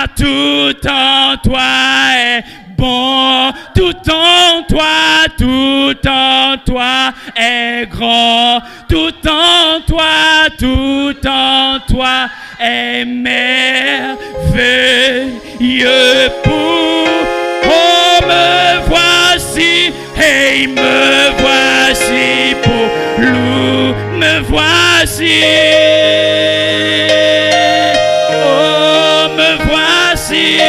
car tout en toi est bon, tout en toi est grand, tout en toi est merveilleux pour. Oh, me voici, hey, me voici pour loup, me voici. Oh, me voici.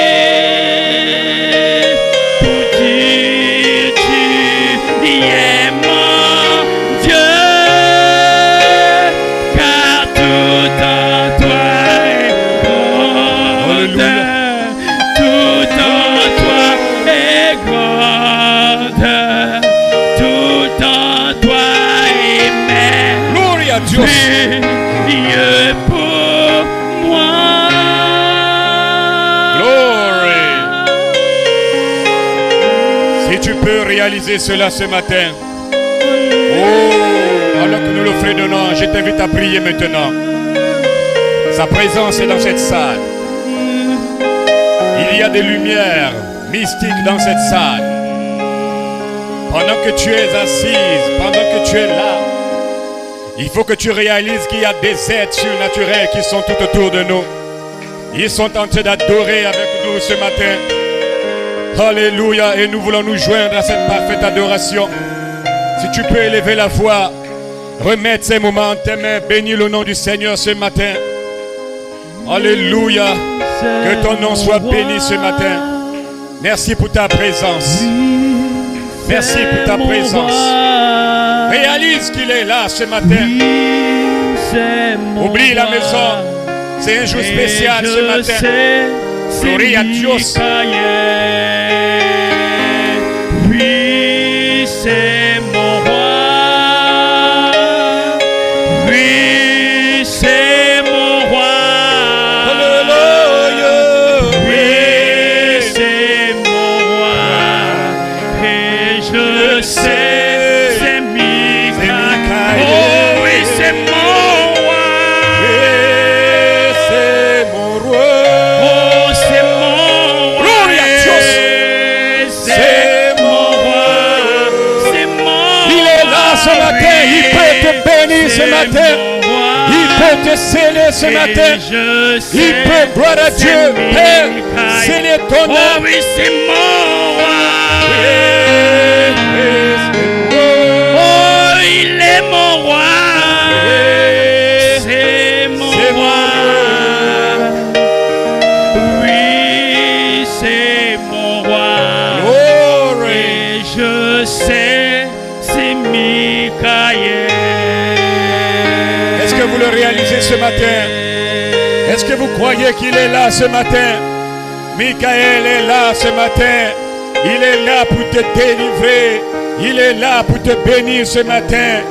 Dieu pour moi. Glory. Si tu peux réaliser cela ce matin, oh, alors que nous le fredonnons, je t'invite à prier maintenant. Sa présence est dans cette salle. Il y a des lumières mystiques dans cette salle. Pendant que tu es assise, pendant que tu es là, il faut que tu réalises qu'il y a des êtres surnaturels qui sont tout autour de nous. Ils sont en train d'adorer avec nous ce matin. Alléluia. Et nous voulons nous joindre à cette parfaite adoration. Si tu peux élever la voix, remettre ces moments en tes mains, bénis le nom du Seigneur ce matin. Alléluia. Que ton nom soit béni ce matin. Merci pour ta présence. Merci pour ta présence. Réalise qu'il est là ce matin. Oublie la maison. C'est un jour spécial ce matin. Gloria a Dios. Oui, c'est mon roi. Oui, c'est mon roi. Alléluia. Oui, c'est mon roi. Et je sais. Ce matin, il peut te sceller ce matin. Il peut, gloire à Dieu, Père, sceller ton âme. Oh oui, c'est mon roi. Oh, il est mon roi. C'est mon roi. Oui, c'est mon roi. Et je sais, c'est Michael. Est-ce que vous le réalisez ce matin? Est-ce que vous croyez qu'il est là ce matin? Michael est là ce matin. Il est là pour te délivrer. Il est là pour te bénir ce matin.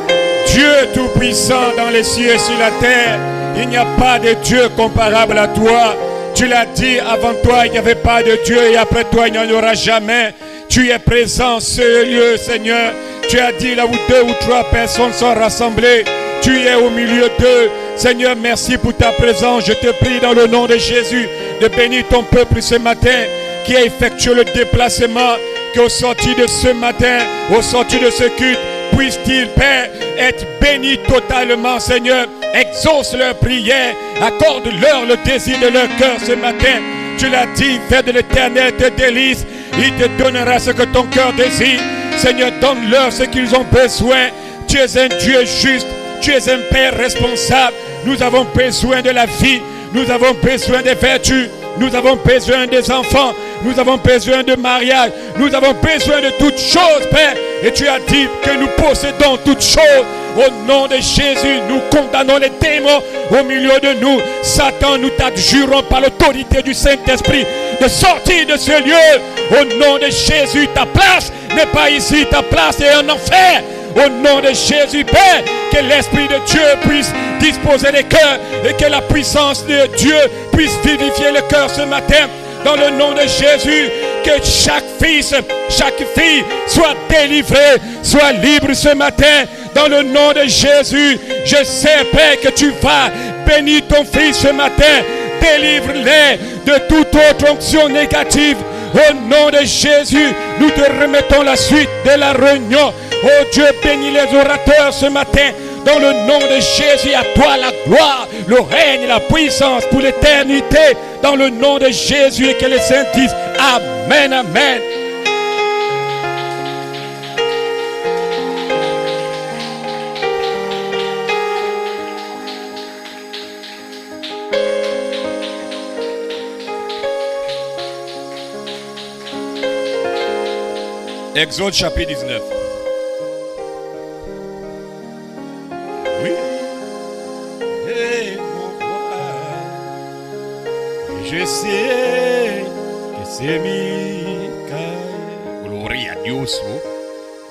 Dieu tout-puissant dans les cieux et sur la terre. Il n'y a pas de Dieu comparable à toi. Tu l'as dit, avant toi il n'y avait pas de Dieu et après toi il n'y en aura jamais. Tu es présent sur ce lieu, Seigneur. Tu as dit là où 2 ou 3 personnes sont rassemblées, tu es au milieu d'eux. Seigneur, merci pour ta présence. Je te prie dans le nom de Jésus de bénir ton peuple ce matin qui a effectué le déplacement, qu'au sortir de ce matin, au sortir de ce culte, puisse-t-il, Père, être béni totalement, Seigneur. Exauce leurs prières, accorde-leur le désir de leur cœur ce matin. Tu l'as dit, fais de l'Éternel tes délices. Il te donnera ce que ton cœur désire. Seigneur, donne-leur ce qu'ils ont besoin. Tu es un Dieu juste. Tu es un Père responsable. Nous avons besoin de la vie. Nous avons besoin des vertus. Nous avons besoin des enfants. Nous avons besoin de mariage. Nous avons besoin de toutes choses, Père. Et tu as dit que nous possédons toutes choses. Au nom de Jésus, nous condamnons les démons au milieu de nous. Satan, nous t'adjurons par l'autorité du Saint-Esprit de sortir de ce lieu. Au nom de Jésus, ta place n'est pas ici. Ta place est en enfer. Au nom de Jésus, Père, que l'Esprit de Dieu puisse disposer les cœurs et que la puissance de Dieu puisse vivifier le cœur ce matin. Dans le nom de Jésus, que chaque fils, chaque fille soit délivré, soit libre ce matin. Dans le nom de Jésus, je sais, Père, que tu vas bénir ton fils ce matin. Délivre-les de toute autre onction négative. Au nom de Jésus, nous te remettons la suite de la réunion. Oh Dieu, bénis les orateurs ce matin. Dans le nom de Jésus, à toi la gloire, le règne et la puissance pour l'éternité. Dans le nom de Jésus, et que les saints disent Amen, Amen. Exode chapitre 19. Oui. Et mon roi, je sais que c'est Michael. Gloire à Dieu.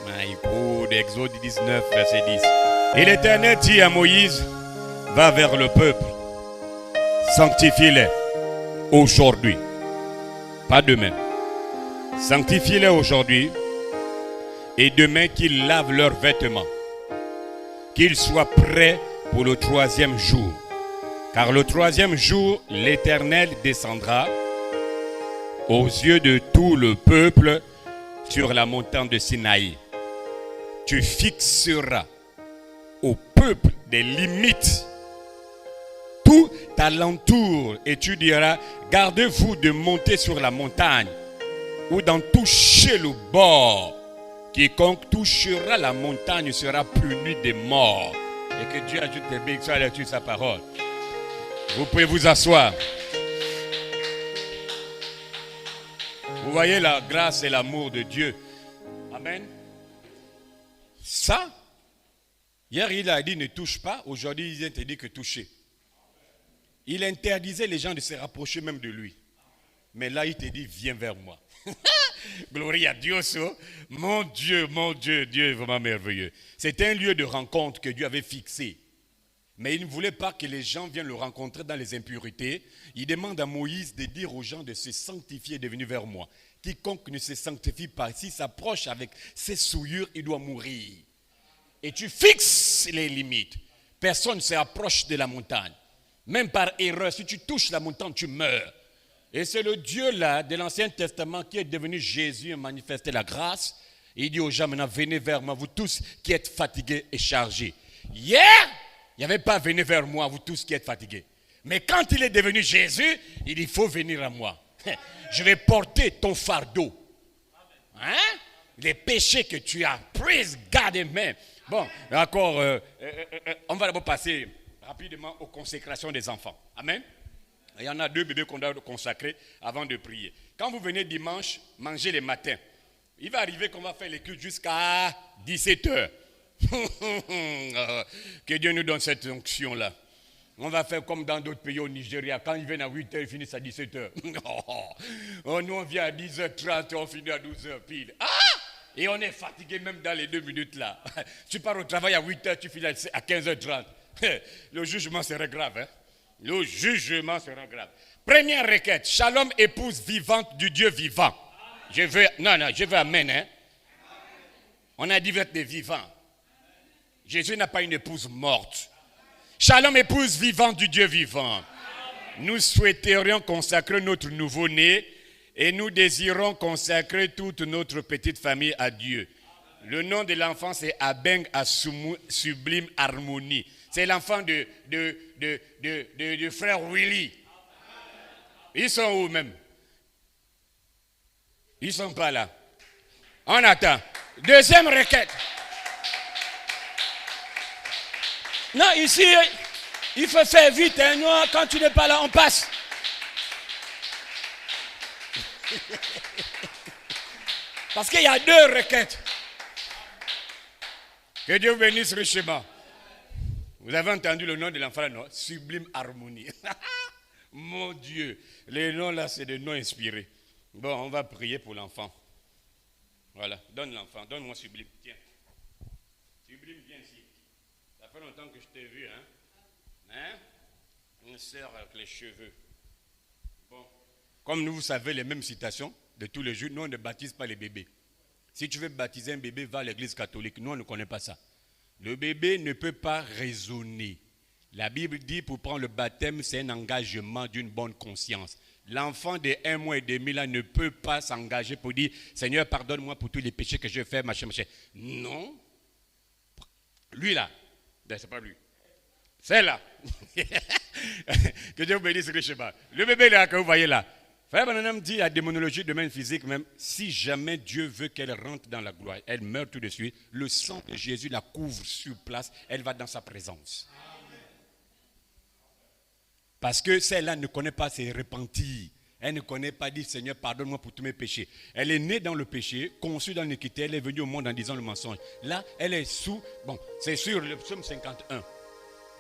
My God, Exode 19, verset 10. Et l'Éternel dit à Moïse, va vers le peuple, sanctifie-les aujourd'hui, pas demain. Sanctifie-les aujourd'hui. Et demain qu'ils lavent leurs vêtements, qu'ils soient prêts pour le 3e jour. Car le 3e jour, l'Éternel descendra aux yeux de tout le peuple sur la montagne de Sinaï. Tu fixeras au peuple des limites tout alentour et tu diras, gardez-vous de monter sur la montagne ou d'en toucher le bord. Quiconque touchera la montagne sera puni de mort. Et que Dieu ajoute les bénédictions à la lecture de sa parole. Vous pouvez vous asseoir. Vous voyez la grâce et l'amour de Dieu. Amen. Ça, hier il a dit ne touche pas. Aujourd'hui il vient te dire que toucher. Il interdisait les gens de se rapprocher même de lui. Mais là il te dit viens vers moi. Gloire à Dieu, mon Dieu, Dieu est vraiment merveilleux. C'est un lieu de rencontre que Dieu avait fixé. Mais il ne voulait pas que les gens viennent le rencontrer dans les impuretés. Il demande à Moïse de dire aux gens de se sanctifier et de venir vers moi. Quiconque ne se sanctifie pas, s'il s'approche avec ses souillures, il doit mourir. Et tu fixes les limites. Personne ne se rapproche de la montagne. Même par erreur, si tu touches la montagne, tu meurs. Et c'est le Dieu-là de l'Ancien Testament qui est devenu Jésus et manifesté la grâce. Et il dit aux gens maintenant, venez vers moi, vous tous qui êtes fatigués et chargés. Hier, il n'y avait pas venez vers moi, vous tous qui êtes fatigués. Mais quand il est devenu Jésus, il dit, il faut venir à moi. Je vais porter ton fardeau. Hein? Les péchés que tu as, praise God, amen. Bon, d'accord, on va d'abord passer rapidement aux consécrations des enfants. Amen. Il y en a 2 bébés qu'on doit consacrer avant de prier. Quand vous venez dimanche, mangez les matins. Il va arriver qu'on va faire les cultes jusqu'à 17h. Que Dieu nous donne cette onction-là. On va faire comme dans d'autres pays au Nigeria. Quand ils viennent à 8h, ils finissent à 17h. Oh, nous, on vient à 10h30 et on finit à 12h pile. Ah! Et on est fatigué même dans les 2 minutes là. Tu pars au travail à 8h, tu finis à 15h30. Le jugement serait grave, hein? Le jugement sera grave. Première requête, Shalom, épouse vivante du Dieu vivant. Je veux amen. Hein? On a dit des vivants. Jésus n'a pas une épouse morte. Shalom, épouse vivante du Dieu vivant. Nous souhaiterions consacrer notre nouveau-né et nous désirons consacrer toute notre petite famille à Dieu. Le nom de l'enfant c'est Abeng Asumu Sublime Harmonie. C'est l'enfant de frère Willy. Ils sont où même? Ils ne sont pas là. On attend. Deuxième requête. Non, ici, il faut faire vite. Hein. Nous, quand tu n'es pas là, on passe. Parce qu'il y a 2 requêtes. Que Dieu vous bénisse richement. Vous avez entendu le nom de l'enfant, non? Sublime Harmonie. Mon Dieu. Les noms là, c'est des noms inspirés. Bon, on va prier pour l'enfant. Voilà, donne l'enfant. Donne-moi Sublime. Tiens. Sublime, viens ici. Ça fait longtemps que je t'ai vu, hein? Hein? Une sœur avec les cheveux. Bon. Comme nous, vous savez les mêmes citations de tous les jours, nous, on ne baptise pas les bébés. Si tu veux baptiser un bébé, va à l'église catholique. Nous, on ne connaît pas ça. Le bébé ne peut pas raisonner. La Bible dit pour prendre le baptême, c'est un engagement d'une bonne conscience. L'enfant de 1 mois et demi là ne peut pas s'engager pour dire Seigneur, pardonne-moi pour tous les péchés que je fais, machin, machin. Non. Lui là, c'est pas lui. C'est là. Que Dieu vous bénisse richement. Le bébé là que vous voyez là. Frère Branham dit la démonologie de même physique même, si jamais Dieu veut qu'elle rentre dans la gloire, elle meurt tout de suite, le sang de Jésus la couvre sur place, elle va dans sa présence. Parce que celle-là ne connaît pas ses repentis. Elle ne connaît pas dire Seigneur, pardonne-moi pour tous mes péchés. Elle est née dans le péché, conçue dans l'iniquité, elle est venue au monde en disant le mensonge. Là, elle est sous, bon, c'est sur le psaume 51.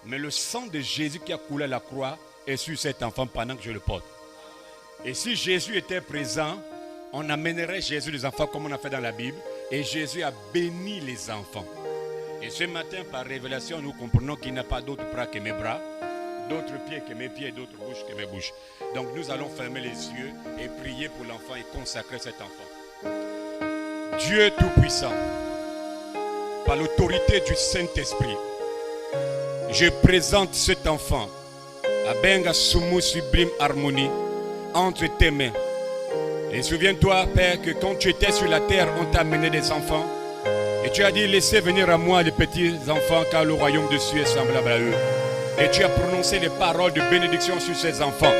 Mais le sang de Jésus qui a coulé à la croix est sur cet enfant pendant que je le porte. Et si Jésus était présent, on amènerait Jésus les enfants comme on a fait dans la Bible. Et Jésus a béni les enfants. Et ce matin, par révélation, nous comprenons qu'il n'y a pas d'autres bras que mes bras, d'autres pieds que mes pieds, d'autres bouches que mes bouches. Donc nous allons fermer les yeux et prier pour l'enfant et consacrer cet enfant. Dieu Tout-Puissant, par l'autorité du Saint-Esprit, je présente cet enfant à Benga Sumu Sublime Harmonie entre tes mains. Et souviens-toi, Père, que quand tu étais sur la terre, on t'a amené des enfants. Et tu as dit, laissez venir à moi les petits enfants, car le royaume de Dieu est semblable à eux. Et tu as prononcé les paroles de bénédiction sur ces enfants.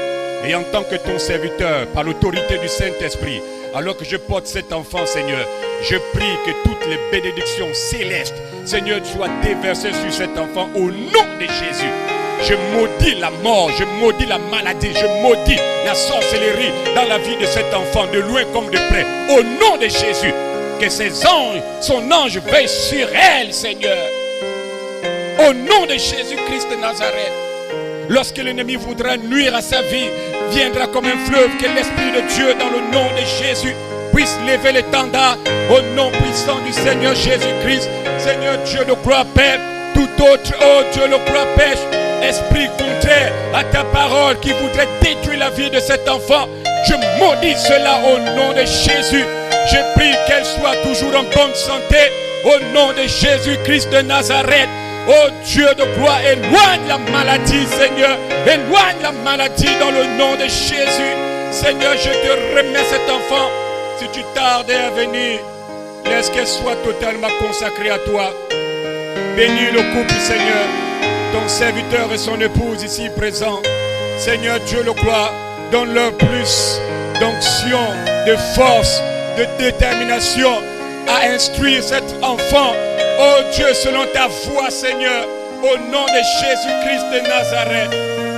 Et en tant que ton serviteur, par l'autorité du Saint-Esprit, alors que je porte cet enfant, Seigneur, je prie que toutes les bénédictions célestes, Seigneur, soient déversées sur cet enfant au nom de Jésus. Je maudis la mort, je maudis la maladie, je maudis la sorcellerie dans la vie de cet enfant, de loin comme de près. Au nom de Jésus, que ses anges, son ange veille sur elle, Seigneur. Au nom de Jésus-Christ de Nazareth. Lorsque l'ennemi voudra nuire à sa vie, viendra comme un fleuve, que l'Esprit de Dieu, dans le nom de Jésus, puisse lever l'étendard au nom puissant du Seigneur Jésus-Christ. Seigneur Dieu de gloire, Père, tout autre, oh Dieu de gloire, pêche, esprit contraire à ta parole qui voudrait détruire la vie de cet enfant, je maudis cela au nom de Jésus. Je prie qu'elle soit toujours en bonne santé au nom de Jésus-Christ de Nazareth. Oh Dieu de gloire, éloigne la maladie, Seigneur. Éloigne la maladie dans le nom de Jésus. Seigneur, je te remets cet enfant. Si tu tardais à venir, laisse qu'elle soit totalement consacrée à toi. Bénis le couple, Seigneur. Ton serviteur et son épouse ici présents. Seigneur Dieu le gloire, donne-leur plus d'onction, de force, de détermination à instruire cet enfant. Oh Dieu, selon ta voix, Seigneur, au nom de Jésus-Christ de Nazareth.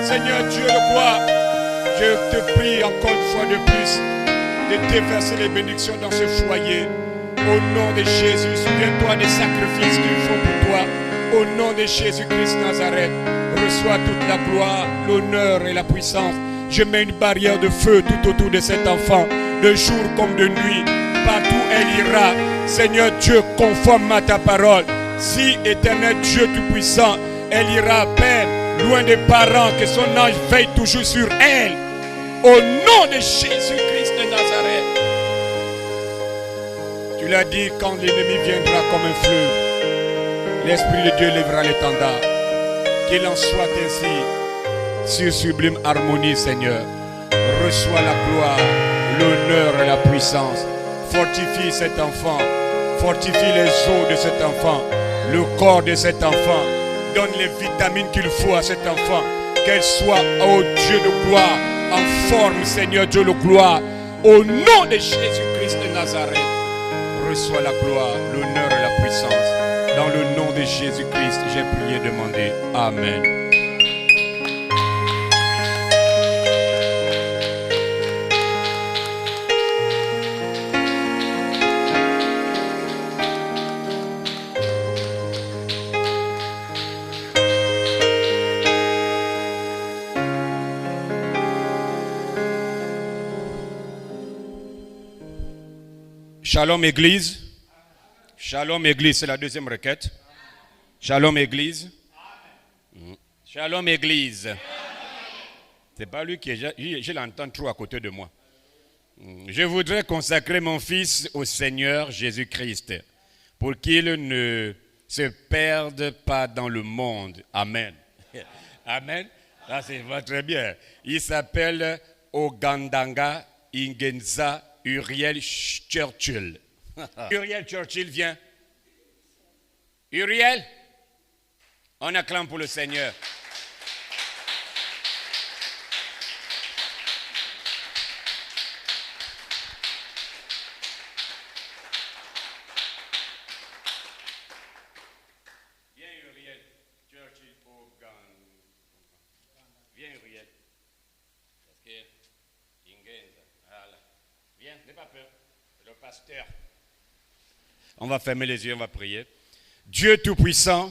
Seigneur Dieu de gloire, je te prie encore une fois de plus de déverser les bénédictions dans ce foyer. Au nom de Jésus, souviens-toi des sacrifices qu'ils font pour toi. Au nom de Jésus-Christ de Nazareth, reçois toute la gloire, l'honneur et la puissance. Je mets une barrière de feu tout autour de cet enfant, de jour comme de nuit. Partout elle ira, Seigneur Dieu, conforme à ta parole. Si, éternel Dieu tout-puissant, elle ira, Père, loin des parents, que son ange veille toujours sur elle. Au nom de Jésus-Christ de Nazareth. Tu l'as dit, quand l'ennemi viendra comme un fleuve, l'Esprit de Dieu lèvera l'étendard. Qu'il en soit ainsi, sur sublime harmonie, Seigneur. Reçois la gloire, l'honneur et la puissance. Fortifie cet enfant. Fortifie les os de cet enfant. Le corps de cet enfant. Donne les vitamines qu'il faut à cet enfant. Qu'elle soit, ô Dieu de gloire, en forme, Seigneur Dieu de gloire. Au nom de Jésus-Christ de Nazareth. Reçois la gloire, l'honneur et la puissance. Dans le nom de Jésus-Christ, j'ai prié et demandé. Amen. Shalom Église. Shalom Église, c'est la deuxième requête. Shalom Église. Shalom Église. C'est pas lui qui est, je l'entends trop à côté de moi. Je voudrais consacrer mon fils au Seigneur Jésus-Christ pour qu'il ne se perde pas dans le monde. Amen. Amen. Là, c'est va très bien. Il s'appelle Ogandanga Ingenza Uriel Churchill. Uriel Churchill, viens. Uriel, on acclame pour le Seigneur. Viens Uriel Churchill Viens Uriel. Parce que Ingenza, voilà. Viens, n'aie pas peur. Le pasteur. On va fermer les yeux, on va prier. Dieu Tout-Puissant,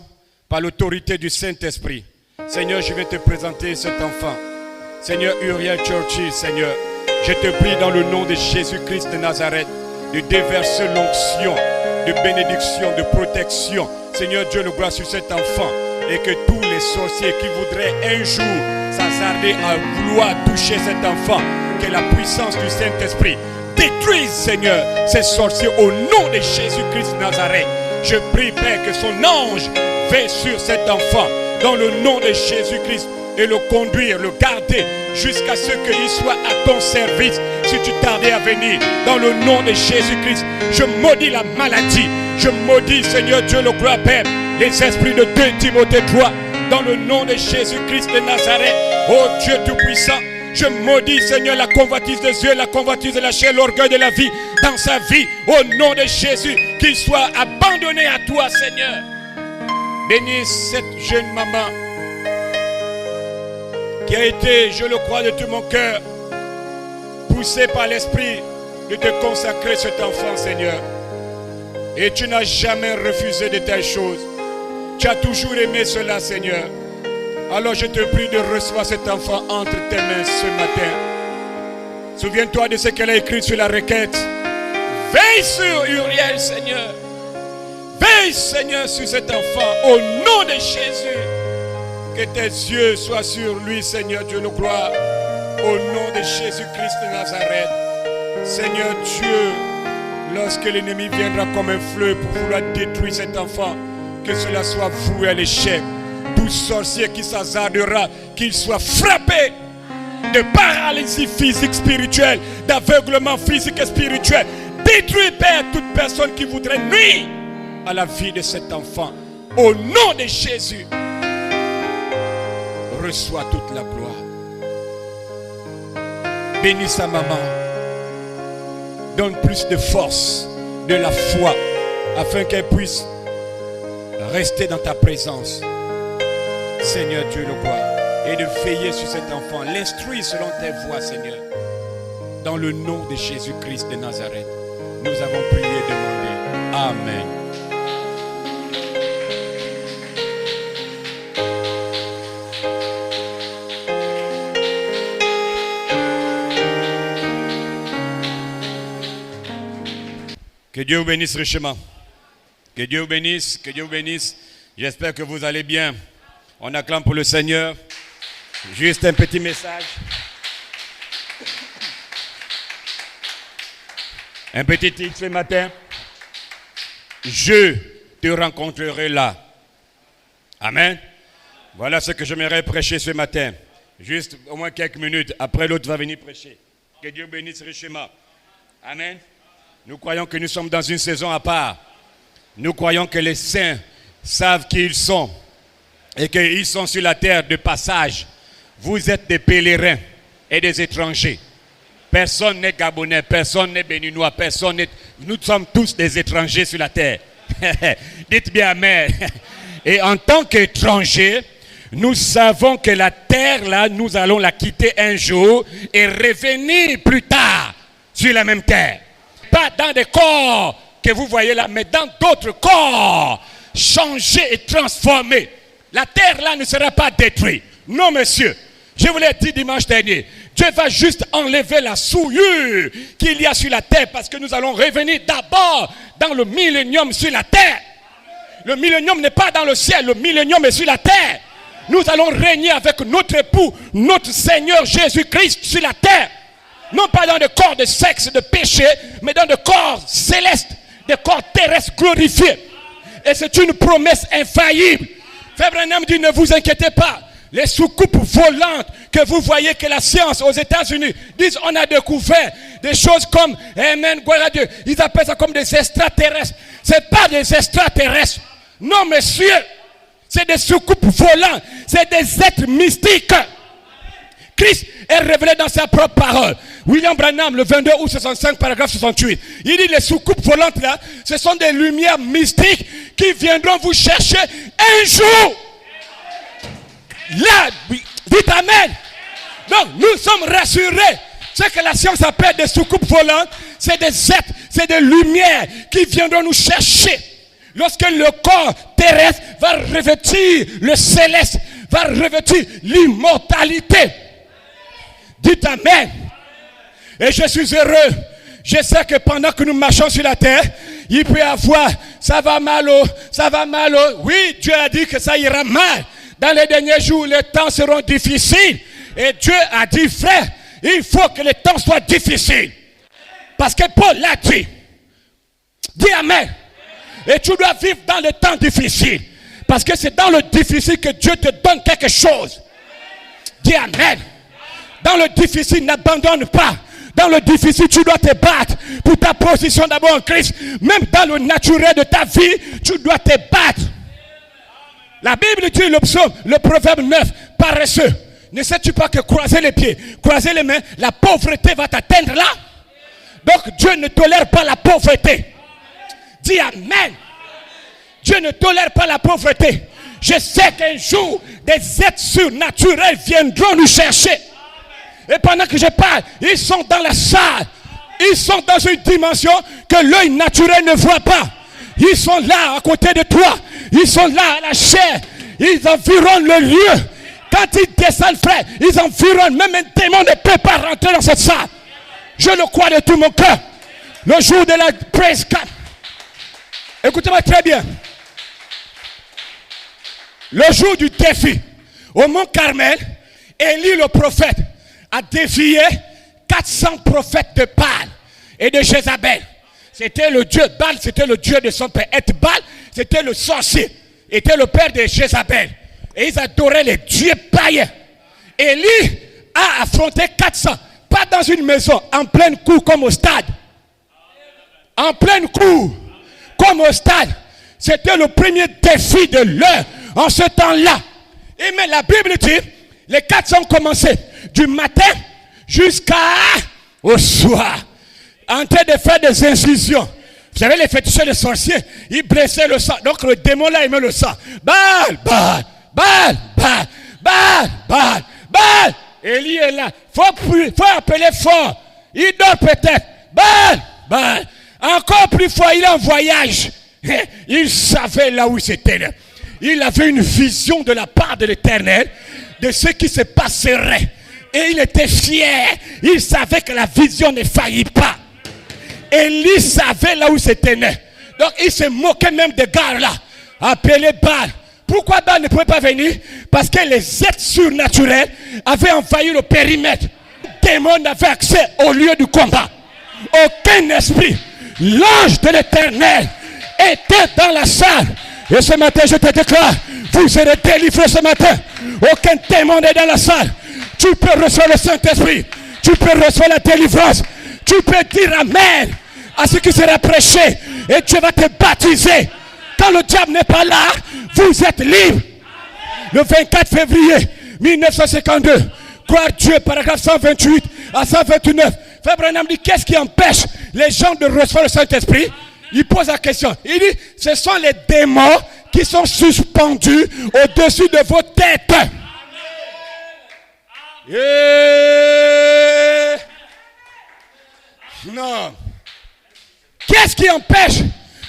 par l'autorité du Saint-Esprit, Seigneur, je vais te présenter cet enfant. Seigneur Uriel Churchill, Seigneur, je te prie dans le nom de Jésus-Christ de Nazareth, de déverser l'onction, de bénédiction, de protection. Seigneur Dieu, le gloire sur cet enfant, et que tous les sorciers qui voudraient un jour s'hasarder à vouloir toucher cet enfant, que la puissance du Saint-Esprit détruise, Seigneur, ces sorciers au nom de Jésus-Christ de Nazareth. Je prie, Père, que son ange veille sur cet enfant dans le nom de Jésus-Christ et le conduire, le garder jusqu'à ce qu'il soit à ton service si tu tardais à venir. Dans le nom de Jésus-Christ, je maudis la maladie. Je maudis, Seigneur Dieu, le gloire, Père, les esprits de 2 Timothée 3 dans le nom de Jésus-Christ de Nazareth. Oh Dieu Tout-Puissant, je maudis, Seigneur, la convoitise des yeux, la convoitise de la chair, l'orgueil de la vie dans sa vie. Au nom de Jésus, qu'il soit abandonné à toi, Seigneur. Bénis cette jeune maman qui a été, je le crois de tout mon cœur, poussée par l'Esprit de te consacrer cet enfant, Seigneur. Et tu n'as jamais refusé de telles choses. Tu as toujours aimé cela, Seigneur. Alors je te prie de recevoir cet enfant entre tes mains ce matin. Souviens-toi de ce qu'elle a écrit sur la requête. Veille sur Uriel, Seigneur. Veille, Seigneur, sur cet enfant. Au nom de Jésus. Que tes yeux soient sur lui, Seigneur Dieu le gloire. Au nom de Jésus-Christ de Nazareth. Seigneur Dieu, lorsque l'ennemi viendra comme un fleuve pour vouloir détruire cet enfant, que cela soit voué à l'échec. Tout sorcier qui s'hasardera, qu'il soit frappé de paralysie physique, spirituelle, d'aveuglement physique et spirituel. Détruis, Père, toute personne qui voudrait nuire à la vie de cet enfant. Au nom de Jésus, reçois toute la gloire. Bénis sa maman. Donne plus de force, de la foi, afin qu'elle puisse rester dans ta présence. Seigneur Dieu le gloire, et de veiller sur cet enfant, l'instruire selon tes voies, Seigneur. Dans le nom de Jésus-Christ de Nazareth, nous avons prié et demandé. Amen. Que Dieu vous bénisse richement. Que Dieu vous bénisse, que Dieu vous bénisse. J'espère que vous allez bien. On acclame pour le Seigneur. Juste un petit message. Un petit titre ce matin. Je te rencontrerai là. Amen. Voilà ce que j'aimerais prêcher ce matin. Juste au moins quelques minutes. Après l'autre va venir prêcher. Que Dieu bénisse richement. Amen. Nous croyons que nous sommes dans une saison à part. Nous croyons que les saints savent qui ils sont. Et qu'ils sont sur la terre de passage. Vous êtes des pèlerins et des étrangers. Personne n'est gabonais, personne n'est béninois, personne n'est... Nous sommes tous des étrangers sur la terre. Dites bien amen. Et en tant qu'étrangers, nous savons que la terre, là, nous allons la quitter un jour et revenir plus tard sur la même terre. Pas dans des corps que vous voyez là, mais dans d'autres corps, changés et transformés. La terre là ne sera pas détruite. Non, monsieur. Je vous l'ai dit dimanche dernier. Dieu va juste enlever la souillure qu'il y a sur la terre parce que nous allons revenir d'abord dans le millénium sur la terre. Le millénium n'est pas dans le ciel, le millénium est sur la terre. Nous allons régner avec notre époux, notre Seigneur Jésus-Christ sur la terre. Non pas dans des corps de sexe, de péché, mais dans des corps célestes, des corps terrestres glorifiés. Et c'est une promesse infaillible. Frère Branham dit, ne vous inquiétez pas. les soucoupes volantes que vous voyez que la science aux États-Unis disent on a découvert des choses comme, amen, gloire à Dieu, ils appellent ça comme des extraterrestres. C'est pas des extraterrestres. Non, messieurs, c'est des soucoupes volantes, c'est des êtres mystiques. Christ est révélé dans sa propre parole. William Branham, le 22 août 65, paragraphe 68. Il dit les soucoupes volantes là, ce sont des lumières mystiques qui viendront vous chercher un jour. Là, dites amen. Donc, nous sommes rassurés. Ce que la science appelle des soucoupes volantes, c'est des êtres, c'est des lumières qui viendront nous chercher. Lorsque le corps terrestre va revêtir le céleste, va revêtir l'immortalité. Dites amen. Et je suis heureux. Je sais que pendant que nous marchons sur la terre, il peut y avoir, ça va mal. Oui, Dieu a dit que ça ira mal. Dans les derniers jours, les temps seront difficiles. Et Dieu a dit, frère, il faut que les temps soient difficiles. Parce que Paul l'a dit. Dis amen. Et tu dois vivre dans les temps difficiles. Parce que c'est dans le difficile que Dieu te donne quelque chose. Dis amen. Dans le difficile, n'abandonne pas. Dans le difficile, tu dois te battre pour ta position d'abord en Christ. Même dans le naturel de ta vie, tu dois te battre. La Bible dit le psaume, le proverbe 9, paresseux. Ne sais-tu pas que croiser les pieds, croiser les mains, la pauvreté va t'atteindre là? Donc Dieu ne tolère pas la pauvreté. Dis amen. Dieu ne tolère pas la pauvreté. Je sais qu'un jour, des êtres surnaturels viendront nous chercher. Et pendant que je parle, ils sont dans la salle. Ils sont dans une dimension que l'œil naturel ne voit pas. Ils sont là à côté de toi. Ils sont là à la chair. Ils environnent le lieu. Quand ils descendent, frère, ils environnent. Même un démon ne peut pas rentrer dans cette salle. Je le crois de tout mon cœur. Le jour de la praise camp. Écoutez-moi très bien. Le jour du défi, au mont Carmel, Élie le prophète a défié 400 prophètes de Baal et de Jézabel. C'était le dieu Baal, c'était le dieu de son père. Et Baal, c'était le sorcier, était le père de Jézabel. Et ils adoraient les dieux païens. Élie a affronté 400, pas dans une maison, en pleine cour comme au stade. En pleine cour, comme au stade. C'était le premier défi de l'heure en ce temps-là. Et mais la Bible dit, les 400 ont commencé du matin jusqu'au soir, en train de faire des incisions. Vous savez, les féticheurs, les sorciers, ils blessaient le sang. Donc le démon là aimait le sang. Baal, Baal, Baal, Baal, Baal, Baal, Baal. Élie est là. Faut appeler fort. Il dort peut-être. Baal, Baal. Encore plus fort, il est en voyage. Il savait là où c'était. Il avait une vision de la part de l'Éternel de ce qui se passerait. Et il était fier. Il savait que la vision ne faillit pas. Élie savait là où c'était né. Donc il se moquait même des gars là. Appelé Baal. Pourquoi Baal ne pouvait pas venir? Parce que les êtres surnaturels avaient envahi le périmètre. Le démon n'avait accès au lieu du combat. Aucun esprit. L'ange de l'Éternel était dans la salle. Et ce matin, je te déclare, vous serez délivrés ce matin. Aucun démon n'est dans la salle. Tu peux recevoir le Saint-Esprit. Tu peux recevoir la délivrance. Tu peux dire Amen à ce qui sera prêché. Et tu vas te baptiser. Quand le diable n'est pas là, vous êtes libre. Le 24 février 1952, croire Dieu, paragraphe 128 à 129. Frère Branham dit, qu'est-ce qui empêche les gens de recevoir le Saint-Esprit? Il pose la question. Il dit, ce sont les démons qui sont suspendus au-dessus de vos têtes. Yeah. Non. Qu'est-ce qui empêche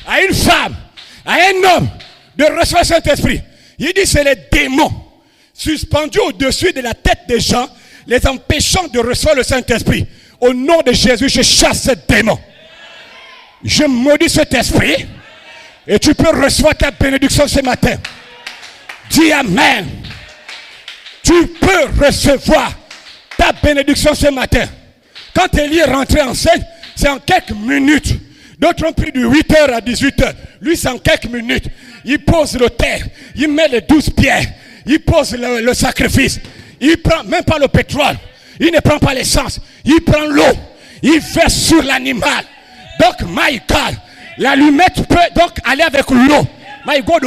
à une femme, à un homme de recevoir le Saint-Esprit? Il dit, c'est les démons suspendus au-dessus de la tête des gens, les empêchant de recevoir le Saint-Esprit. Au nom de Jésus, je chasse ce démon. Je maudis cet esprit et tu peux recevoir ta bénédiction ce matin. Dis Amen. Tu peux recevoir ta bénédiction ce matin. Quand Élie est rentré en scène, c'est en quelques minutes. D'autres ont pris de 8h à 18h. Lui, c'est en quelques minutes. Il pose le terre, il met les 12 pierres, il pose le sacrifice. Il prend même pas le pétrole. Il ne prend pas l'essence. Il prend l'eau. Il verse sur l'animal. Donc, my God, l'allumette peut donc aller avec l'eau. My God,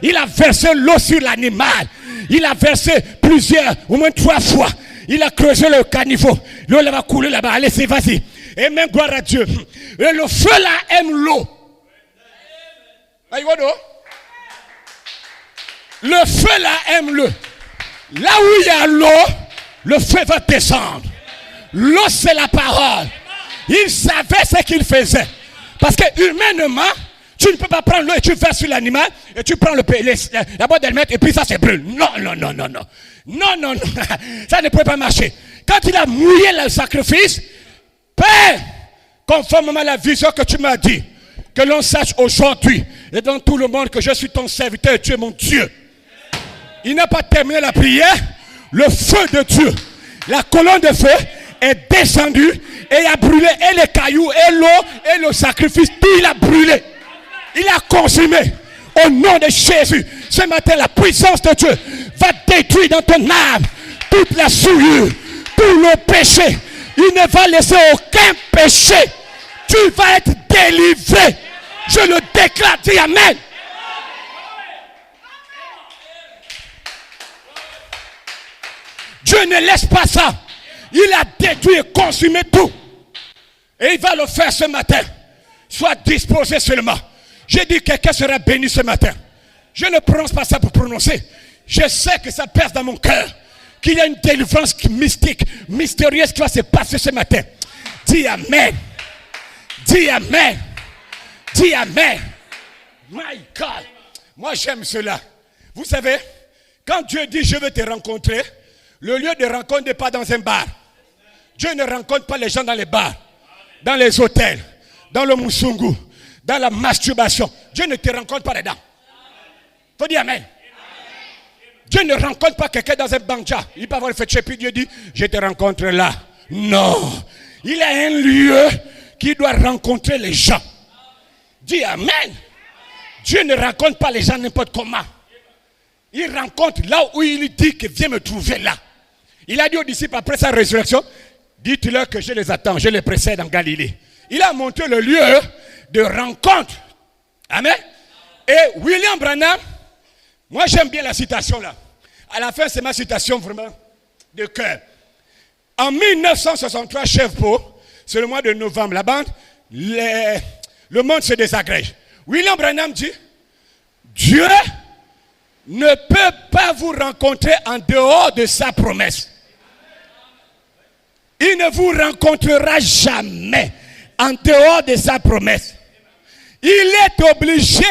il a versé l'eau sur l'animal. Il a versé plusieurs, au moins 3 fois. Il a creusé le caniveau. L'eau va couler là-bas. Allez, c'est vas-y. Et même gloire à Dieu. Et le feu là aime l'eau. My God, le feu là aime l'eau. Là où il y a l'eau, le feu va descendre. L'eau, c'est la parole. Il savait ce qu'il faisait. Parce que humainement, tu ne peux pas prendre l'eau et tu verses sur l'animal et tu prends la boîte d'allumettes et puis ça se brûle. Non. Non. Ça ne peut pas marcher. Quand il a mouillé le sacrifice, Père, conformément à la vision que tu m'as dit, que l'on sache aujourd'hui et dans tout le monde que je suis ton serviteur et tu es mon Dieu. Il n'a pas terminé la prière. Le feu de Dieu, la colonne de feu est descendue et a brûlé et les cailloux et l'eau et le sacrifice. Tout il a brûlé. Il a consumé. Au nom de Jésus, ce matin, la puissance de Dieu va détruire dans ton âme toute la souillure, tout le péché. Il ne va laisser aucun péché. Tu vas être délivré. Je le déclare. Dis Amen. Dieu ne laisse pas ça. Il a détruit et consumé tout. Et il va le faire ce matin. Sois disposé seulement. J'ai dit que quelqu'un sera béni ce matin. Je ne prononce pas ça pour prononcer. Je sais que ça perce dans mon cœur. Qu'il y a une délivrance mystique, mystérieuse qui va se passer ce matin. Dis Amen. Dis Amen. Dis Amen. My God. Moi j'aime cela. Vous savez, quand Dieu dit je veux te rencontrer, le lieu de rencontre n'est pas dans un bar. Dieu ne rencontre pas les gens dans les bars, dans les hôtels, dans le moussungu, dans la masturbation. Dieu ne te rencontre pas dedans. Faut dire Amen. Dieu ne rencontre pas quelqu'un dans un banja. Il peut avoir le fait puis Dieu dit, je te rencontre là. Non. Il y a un lieu qui doit rencontrer les gens. Dis Amen. Dieu ne rencontre pas les gens n'importe comment. Il rencontre là où il dit que viens me trouver là. Il a dit aux disciples après sa résurrection, dites-leur que je les attends, je les précède en Galilée. Il a montré le lieu de rencontre. Amen. Et William Branham, moi j'aime bien la citation là. À la fin c'est ma citation vraiment de cœur. En 1963, chef Po, c'est le mois de novembre, la bande, le monde se désagrège. William Branham dit, Dieu ne peut pas vous rencontrer en dehors de sa promesse. Il ne vous rencontrera jamais en dehors de sa promesse. Il est obligé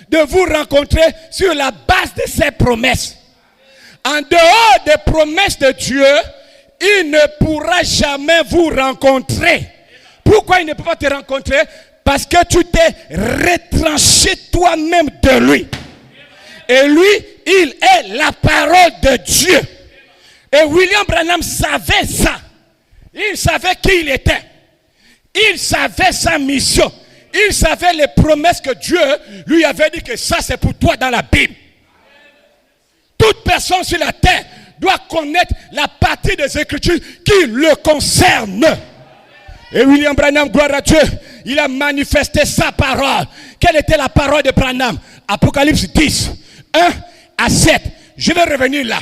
de vous rencontrer sur la base de ses promesses. En dehors des promesses de Dieu, il ne pourra jamais vous rencontrer. Pourquoi il ne peut pas te rencontrer? Parce que tu t'es retranché toi-même de lui. Et lui, il est la parole de Dieu. Et William Branham savait ça. Il savait qui il était. Il savait sa mission. Il savait les promesses que Dieu lui avait dit que ça c'est pour toi dans la Bible. Toute personne sur la terre doit connaître la partie des Écritures qui le concerne. Et William Branham, gloire à Dieu, il a manifesté sa parole. Quelle était la parole de Branham? Apocalypse 10, 1 à 7. Je vais revenir là.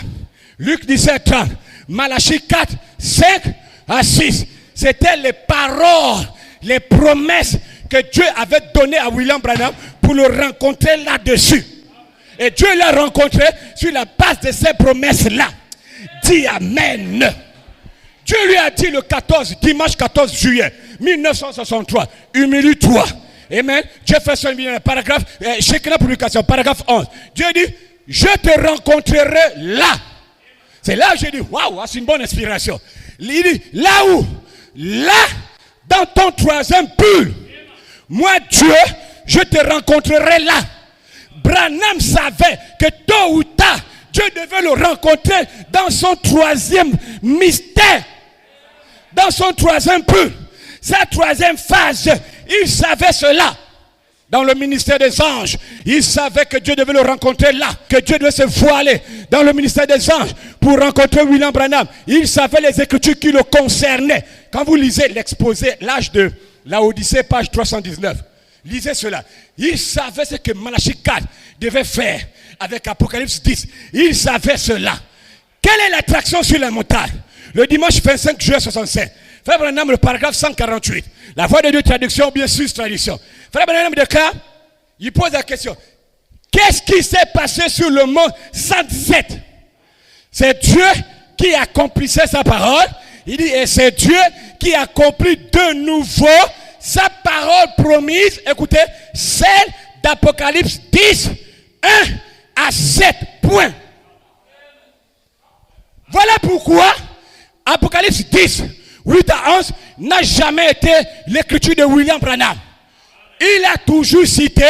Luc 17, 30. Malachie 4, 5 à 6. C'était les paroles, les promesses que Dieu avait données à William Branham pour le rencontrer là-dessus. Et Dieu l'a rencontré sur la base de ces promesses-là. Dis Amen. Dieu lui a dit le dimanche 14 juillet 1963, humilie-toi. Amen. Jefferson, paragraphe, Shekinah Publication, paragraphe 11. Dieu dit, je te rencontrerai là. C'est là que j'ai dit, waouh, c'est une bonne inspiration. Il dit, là, dans ton troisième pull, moi Dieu, je te rencontrerai là. Branham savait que tôt ou tard, Dieu devait le rencontrer dans son troisième mystère, dans son troisième pull, sa troisième phase. Il savait cela. Dans le ministère des anges, il savait que Dieu devait le rencontrer là, que Dieu devait se voiler dans le ministère des anges pour rencontrer William Branham. Il savait les écritures qui le concernaient. Quand vous lisez l'exposé, l'âge de la Odyssée, page 319, lisez cela. Il savait ce que Malachie 4 devait faire avec Apocalypse 10. Il savait cela. Quelle est l'attraction sur la montagne? Le dimanche 25 juin 65. Frère Branham, le paragraphe 148. La voix de Dieu, traduction ou bien sus-traduction. Frère Branham déclare, il pose la question. Qu'est-ce qui s'est passé sur le mont 117? C'est Dieu qui accomplissait sa parole. Il dit, et c'est Dieu qui accomplit de nouveau sa parole promise. Écoutez, celle d'Apocalypse 10, 1 à 7 points. Voilà pourquoi Apocalypse 10, 8 à 11 n'a jamais été l'écriture de William Branham. Il a toujours cité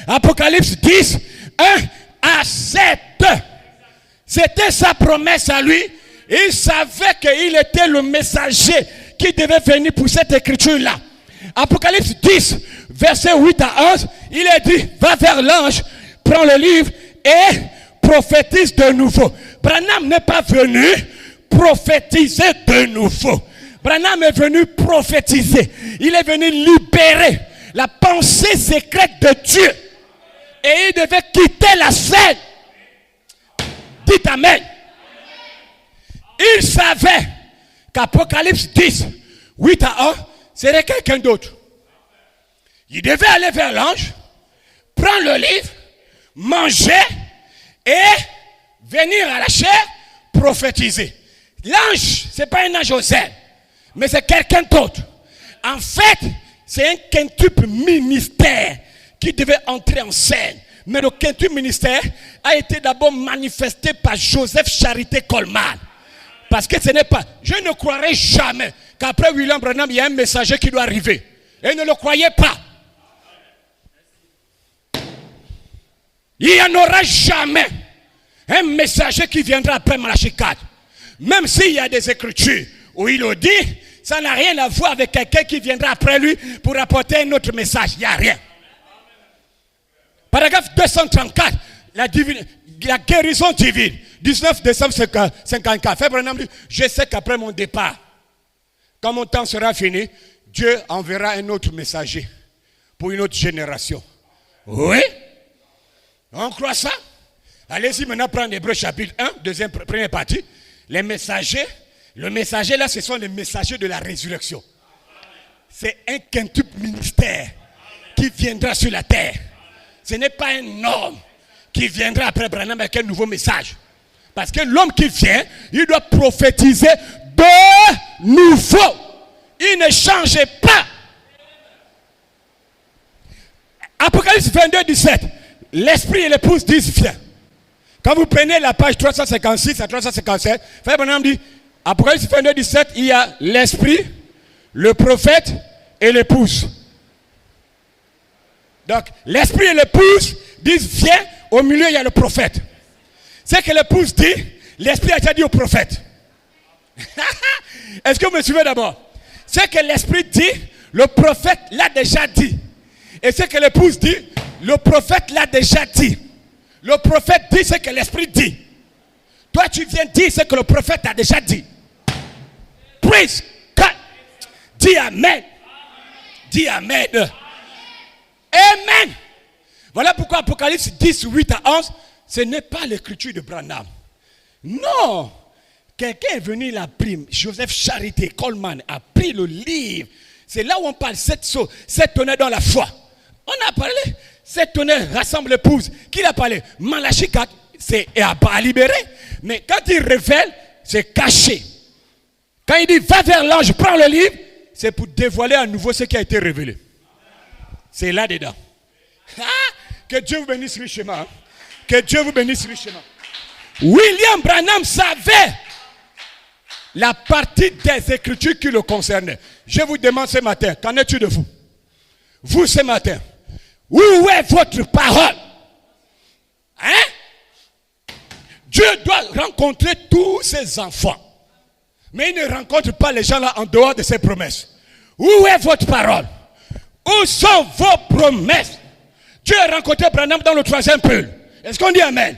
Apocalypse 10, 1 à 7. C'était sa promesse à lui. Il savait qu'il était le messager qui devait venir pour cette écriture-là. Apocalypse 10, verset 8 à 11, il est dit, va vers l'ange, prends le livre et prophétise de nouveau. Branham n'est pas venu prophétiser de nouveau. Branham est venu prophétiser. Il est venu libérer la pensée secrète de Dieu. Et il devait quitter la scène. Dites Amen. Il savait qu'Apocalypse 10, 8 à 1, serait quelqu'un d'autre. Il devait aller vers l'ange, prendre le livre, manger et venir à la chair prophétiser. L'ange, ce n'est pas un ange aux ailes, mais c'est quelqu'un d'autre. En fait, c'est un quintuple ministère qui devait entrer en scène. Mais le quintuple ministère a été d'abord manifesté par Joseph Charité Coleman. Parce que ce n'est pas, je ne croirais jamais qu'après William Branham, il y a un messager qui doit arriver. Et ne le croyez pas. Il n'y en aura jamais un messager qui viendra après Malachie 4. Même s'il y a des écritures où il le dit, ça n'a rien à voir avec quelqu'un qui viendra après lui pour apporter un autre message. Il n'y a rien. Paragraphe 234, la guérison divine. 19 décembre 54. Frère Branham dit, je sais qu'après mon départ, quand mon temps sera fini, Dieu enverra un autre messager pour une autre génération. Oui. On croit ça? Allez-y maintenant prendre Hébreux chapitre 1, première partie. Les messagers, le messager là, ce sont les messagers de la résurrection. C'est un quintuple ministère qui viendra sur la terre. Ce n'est pas un homme qui viendra après Branham avec un nouveau message. Parce que l'homme qui vient, il doit prophétiser de nouveau. Il ne changeait pas. Apocalypse 22, 17. L'esprit et l'épouse disent viens. Quand vous prenez la page 356 à 357, Frère Branham dit, Apocalypse 22, 17, il y a l'esprit, le prophète et l'épouse. Donc, l'esprit et l'épouse disent viens, au milieu il y a le prophète. C'est que l'épouse dit, l'esprit a déjà dit au prophète. Est-ce que vous me suivez d'abord? C'est que l'esprit dit, le prophète l'a déjà dit. Et c'est que l'épouse dit, le prophète l'a déjà dit. Le prophète dit ce que l'esprit dit. Toi, tu viens dire ce que le prophète a déjà dit. Praise God. Dis Amen. Dis Amen. Amen. Voilà pourquoi Apocalypse 10, 8 à 11, ce n'est pas l'écriture de Branham. Non. Quelqu'un est venu, il a pris, Joseph Charité Coleman a pris le livre. C'est là où on parle cette tonnerre dans la foi. On a parlé, cette tonnerre rassemble l'épouse. Qui l'a parlé? Malachie 4, c'est à libérer. Mais quand il révèle, c'est caché. Quand il dit va vers l'ange, prends le livre, c'est pour dévoiler à nouveau ce qui a été révélé. C'est là-dedans. Que Dieu vous bénisse richement. Hein? Que Dieu vous bénisse richement. William Branham savait la partie des écritures qui le concernaient. Je vous demande ce matin, qu'en es-tu de vous? Vous ce matin, où est votre parole? Hein? Dieu doit rencontrer tous ses enfants. Mais il ne rencontre pas les gens là en dehors de ses promesses. Où est votre parole? Où sont vos promesses? Dieu a rencontré Branham dans le 3e pôle. Est-ce qu'on dit Amen?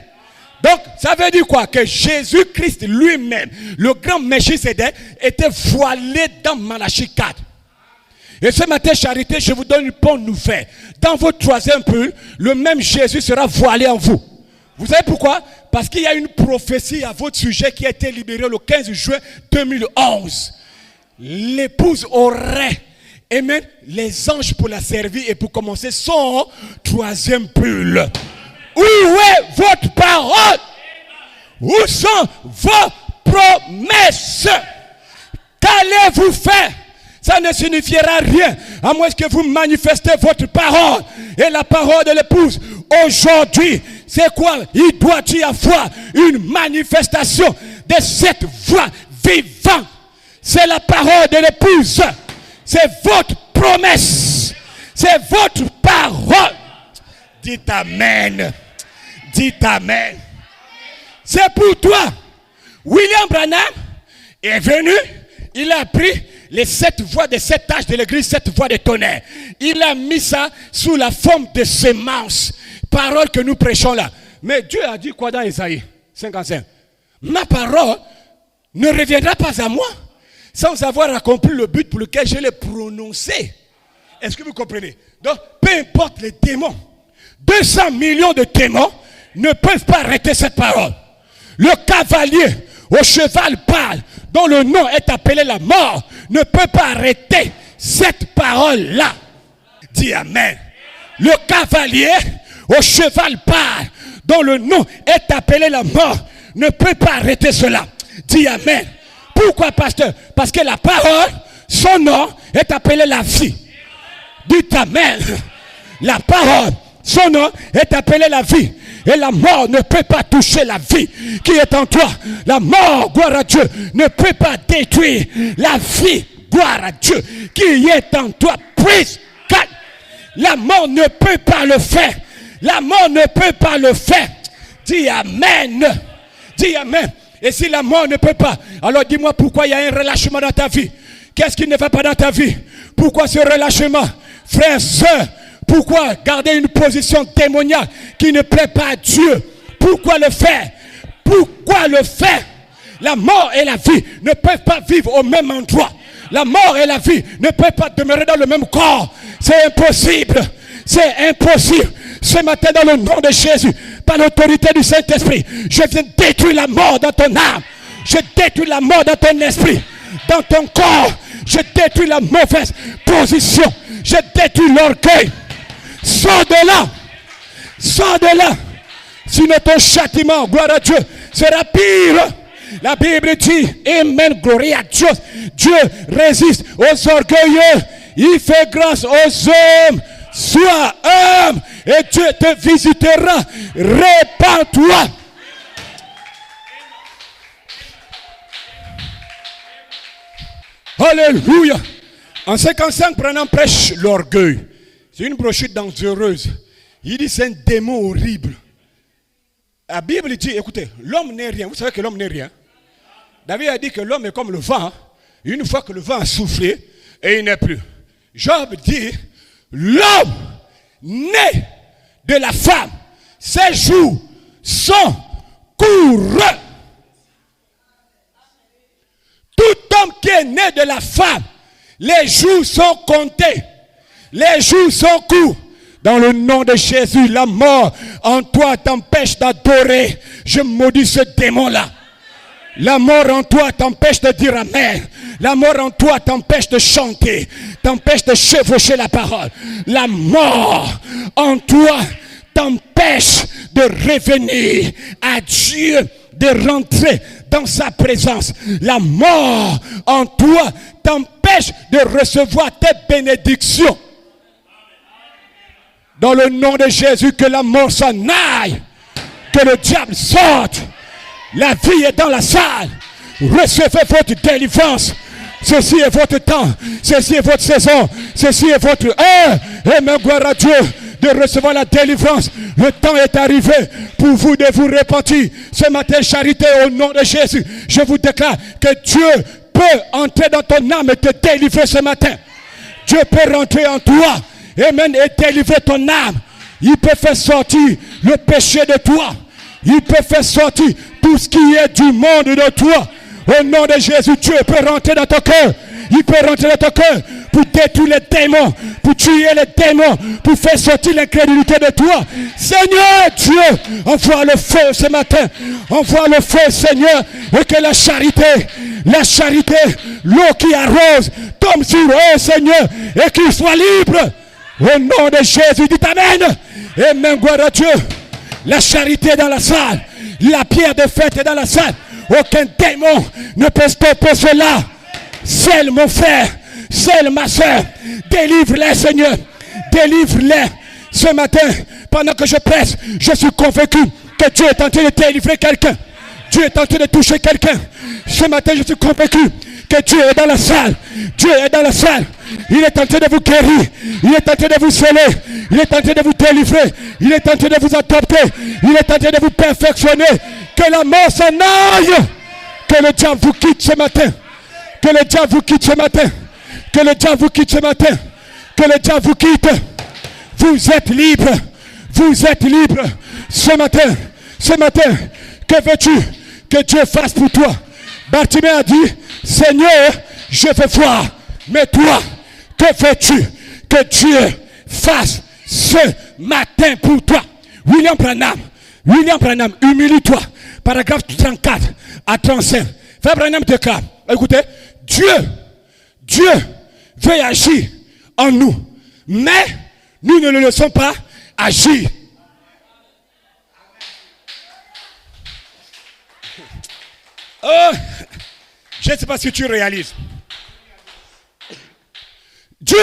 Donc, ça veut dire quoi? Que Jésus-Christ lui-même, le grand Melchisédek, était voilé dans Malachie 4. Et ce matin, charité, je vous donne une bonne nouvelle. Dans votre troisième pull, le même Jésus sera voilé en vous. Vous savez pourquoi? Parce qu'il y a une prophétie à votre sujet qui a été libérée le 15 juin 2011. L'épouse aurait aimé les anges pour la servir et pour commencer son troisième pull. Où est votre parole? Où sont vos promesses? Qu'allez-vous faire? Ça ne signifiera rien à moins que vous manifestez votre parole et la parole de l'épouse. Aujourd'hui, c'est quoi? Il doit y avoir une manifestation de cette voix vivante. C'est la parole de l'épouse. C'est votre promesse. C'est votre parole. Dites Amen. Dites Amen. C'est pour toi. William Branham est venu. Il a pris les 7 voix de 7 âges de l'église, 7 voix de tonnerre. Il a mis ça sous la forme de sémence. Parole que nous prêchons là. Mais Dieu a dit quoi dans Isaïe 55? Ma parole ne reviendra pas à moi sans avoir accompli le but pour lequel je l'ai prononcé. Est-ce que vous comprenez? Donc, peu importe les démons, 200 millions de démons ne peuvent pas arrêter cette parole. Le cavalier au cheval pâle, dont le nom est appelé la mort, ne peut pas arrêter cette parole-là. Dis Amen. Le cavalier au cheval pâle, dont le nom est appelé la mort, ne peut pas arrêter cela. Dis Amen. Pourquoi, pasteur? Parce que la parole, son nom est appelé la vie. Dis Amen. La parole, son nom est appelé la vie. Et la mort ne peut pas toucher la vie qui est en toi. La mort, gloire à Dieu, ne peut pas détruire la vie, gloire à Dieu, qui est en toi. Praise God. La mort ne peut pas le faire. La mort ne peut pas le faire. Dis Amen. Dis Amen. Et si la mort ne peut pas, alors dis-moi pourquoi il y a un relâchement dans ta vie. Qu'est-ce qui ne va pas dans ta vie? Pourquoi ce relâchement? Frères, sœurs, pourquoi garder une position démoniaque qui ne plaît pas à Dieu? Pourquoi le faire? Pourquoi le faire? La mort et la vie ne peuvent pas vivre au même endroit. La mort et la vie ne peuvent pas demeurer dans le même corps. C'est impossible. C'est impossible. Ce matin, dans le nom de Jésus, par l'autorité du Saint-Esprit, je viens détruire la mort dans ton âme. Je détruis la mort dans ton esprit, dans ton corps. Je détruis la mauvaise position. Je détruis l'orgueil. Sors de là. Sors de là. Sinon ton châtiment, gloire à Dieu, sera pire. La Bible dit, Amen, gloire à Dieu. Dieu résiste aux orgueilleux. Il fait grâce aux hommes. Sois homme et Dieu te visitera. Répands-toi. Alléluia. En 55, Branham prêche l'orgueil. C'est une brochure dangereuse. Il dit c'est un démon horrible. La Bible dit, écoutez, l'homme n'est rien. Vous savez que l'homme n'est rien. David a dit que l'homme est comme le vent. Une fois que le vent a soufflé, et il n'est plus. Job dit, l'homme né de la femme, ses jours sont courts. Tout homme qui est né de la femme, les jours sont comptés. Les jours sont courts. Dans le nom de Jésus, la mort en toi t'empêche d'adorer. Je maudis ce démon-là. La mort en toi t'empêche de dire Amen. La mort en toi t'empêche de chanter, t'empêche de chevaucher la parole. La mort en toi t'empêche de revenir à Dieu, de rentrer dans sa présence. La mort en toi t'empêche de recevoir tes bénédictions. Dans le nom de Jésus, que la mort s'en aille, que le diable sorte. La vie est dans la salle. Recevez votre délivrance. Ceci est votre temps. Ceci est votre saison. Ceci est votre heure. Amen, gloire à Dieu, de recevoir la délivrance. Le temps est arrivé pour vous de vous repentir. Ce matin, charité, au nom de Jésus, je vous déclare que Dieu peut entrer dans ton âme et te délivrer ce matin. Dieu peut rentrer en toi. Amen, et délivrer ton âme. Il peut faire sortir le péché de toi. Il peut faire sortir tout ce qui est du monde de toi. Au nom de Jésus, Dieu peut rentrer dans ton cœur. Il peut rentrer dans ton cœur pour détruire les démons, pour tuer les démons, pour faire sortir l'incrédulité de toi. Seigneur Dieu, envoie le feu ce matin. Envoie le feu, Seigneur, et que la charité, l'eau qui arrose, tombe sur eux, Seigneur, et qu'ils soient libres. Au nom de Jésus, dites Amen. Amen, gloire à Dieu. La charité est dans la salle. La pierre de fête est dans la salle. Aucun démon ne peut stopper cela. Seul mon frère, seule ma soeur, délivre-les, Seigneur. Délivre-les. Ce matin, pendant que je presse, je suis convaincu que Dieu est en train de délivrer quelqu'un. Dieu est en train de toucher quelqu'un. Ce matin, je suis convaincu que Dieu est dans la salle. Dieu est dans la salle. Il est en train de vous guérir. Il est en train de vous sceller. Il est en train de vous délivrer. Il est en train de vous adopter. Il est en train de vous perfectionner. Que la mort s'en aille. Que le diable vous quitte ce matin. Que le diable vous quitte ce matin. Que le diable vous quitte ce matin. Que le diable vous quitte. Vous êtes libre. Vous êtes libre. Ce matin, que veux-tu que Dieu fasse pour toi? Bartimée a dit, Seigneur, je veux voir. Mais toi, que veux-tu que Dieu fasse ce matin pour toi? William Branham, humilie-toi. Paragraphe 34 à 35. Frère Branham déclare, écoutez, Dieu veut agir en nous, mais nous ne le laissons pas agir. Oh, je ne sais pas si tu réalises. Dieu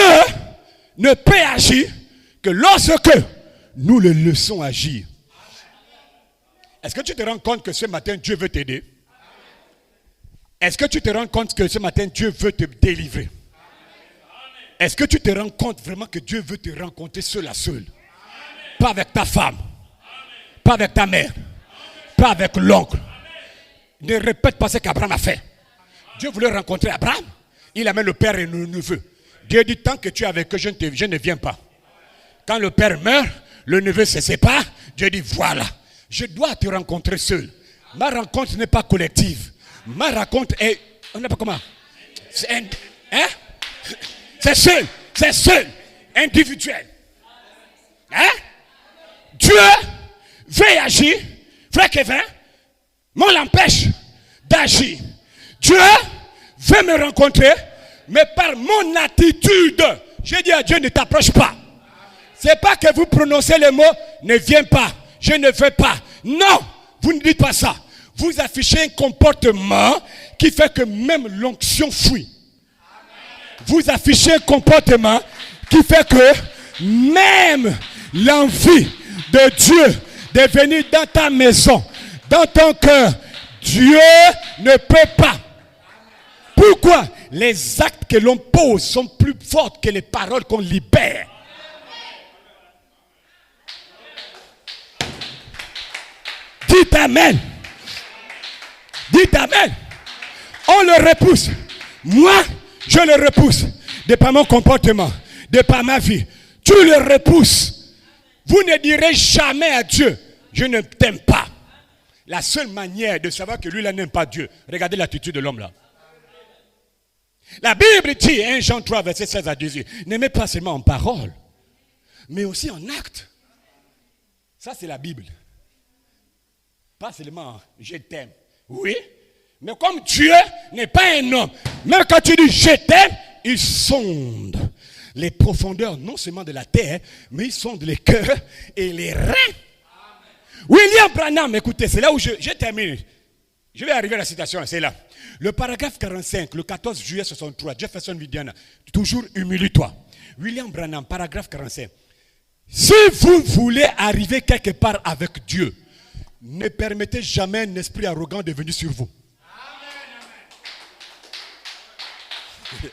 ne peut agir que lorsque nous le laissons agir. Est-ce que tu te rends compte que ce matin Dieu veut t'aider? Est-ce que tu te rends compte que ce matin Dieu veut te délivrer? Est-ce que tu te rends compte vraiment que Dieu veut te rencontrer seul à seul? Pas avec ta femme, pas avec ta mère, pas avec l'oncle. Ne répète pas ce qu'Abraham a fait. Dieu voulait rencontrer Abraham. Il amène le père et le neveu. Dieu dit, tant que tu es avec eux, je ne viens pas. Quand le père meurt, le neveu se sépare. Dieu dit, voilà, je dois te rencontrer seul. Ma rencontre n'est pas collective. Ma rencontre est, on n'a pas comment. C'est seul, individuel. Hein? Dieu veut agir. Frère Kevin, mais on l'empêche d'agir. Dieu veut me rencontrer, mais par mon attitude, je dis à Dieu, ne t'approche pas. C'est pas que vous prononcez les mots, ne viens pas, je ne veux pas. Non, vous ne dites pas ça. Vous affichez un comportement qui fait que même l'onction fuit. Vous affichez un comportement qui fait que même l'envie de Dieu de venir dans ta maison, dans ton cœur, Dieu ne peut pas. Pourquoi? Les actes que l'on pose sont plus forts que les paroles qu'on libère. Dites Amen. Dites Amen. On le repousse. Moi, je le repousse. De par mon comportement, de par ma vie. Tu le repousses. Vous ne direz jamais à Dieu, je ne t'aime pas. La seule manière de savoir que lui là n'aime pas Dieu, regardez l'attitude de l'homme là. La Bible dit, 1 Jean 3, verset 16 à 18, n'aimez pas seulement en parole, mais aussi en acte. Ça c'est la Bible. Pas seulement je t'aime. Oui, mais comme Dieu n'est pas un homme, même quand tu dis je t'aime, il sonde les profondeurs non seulement de la terre, mais il sonde les cœurs et les reins. William Branham, écoutez, c'est là où je termine. Je vais arriver à la citation, c'est là. Le paragraphe 45, le 14 juillet 63, Jefferson Vidiana, toujours humilie-toi. William Branham, paragraphe 45. Si vous voulez arriver quelque part avec Dieu, ne permettez jamais un esprit arrogant de venir sur vous. Amen.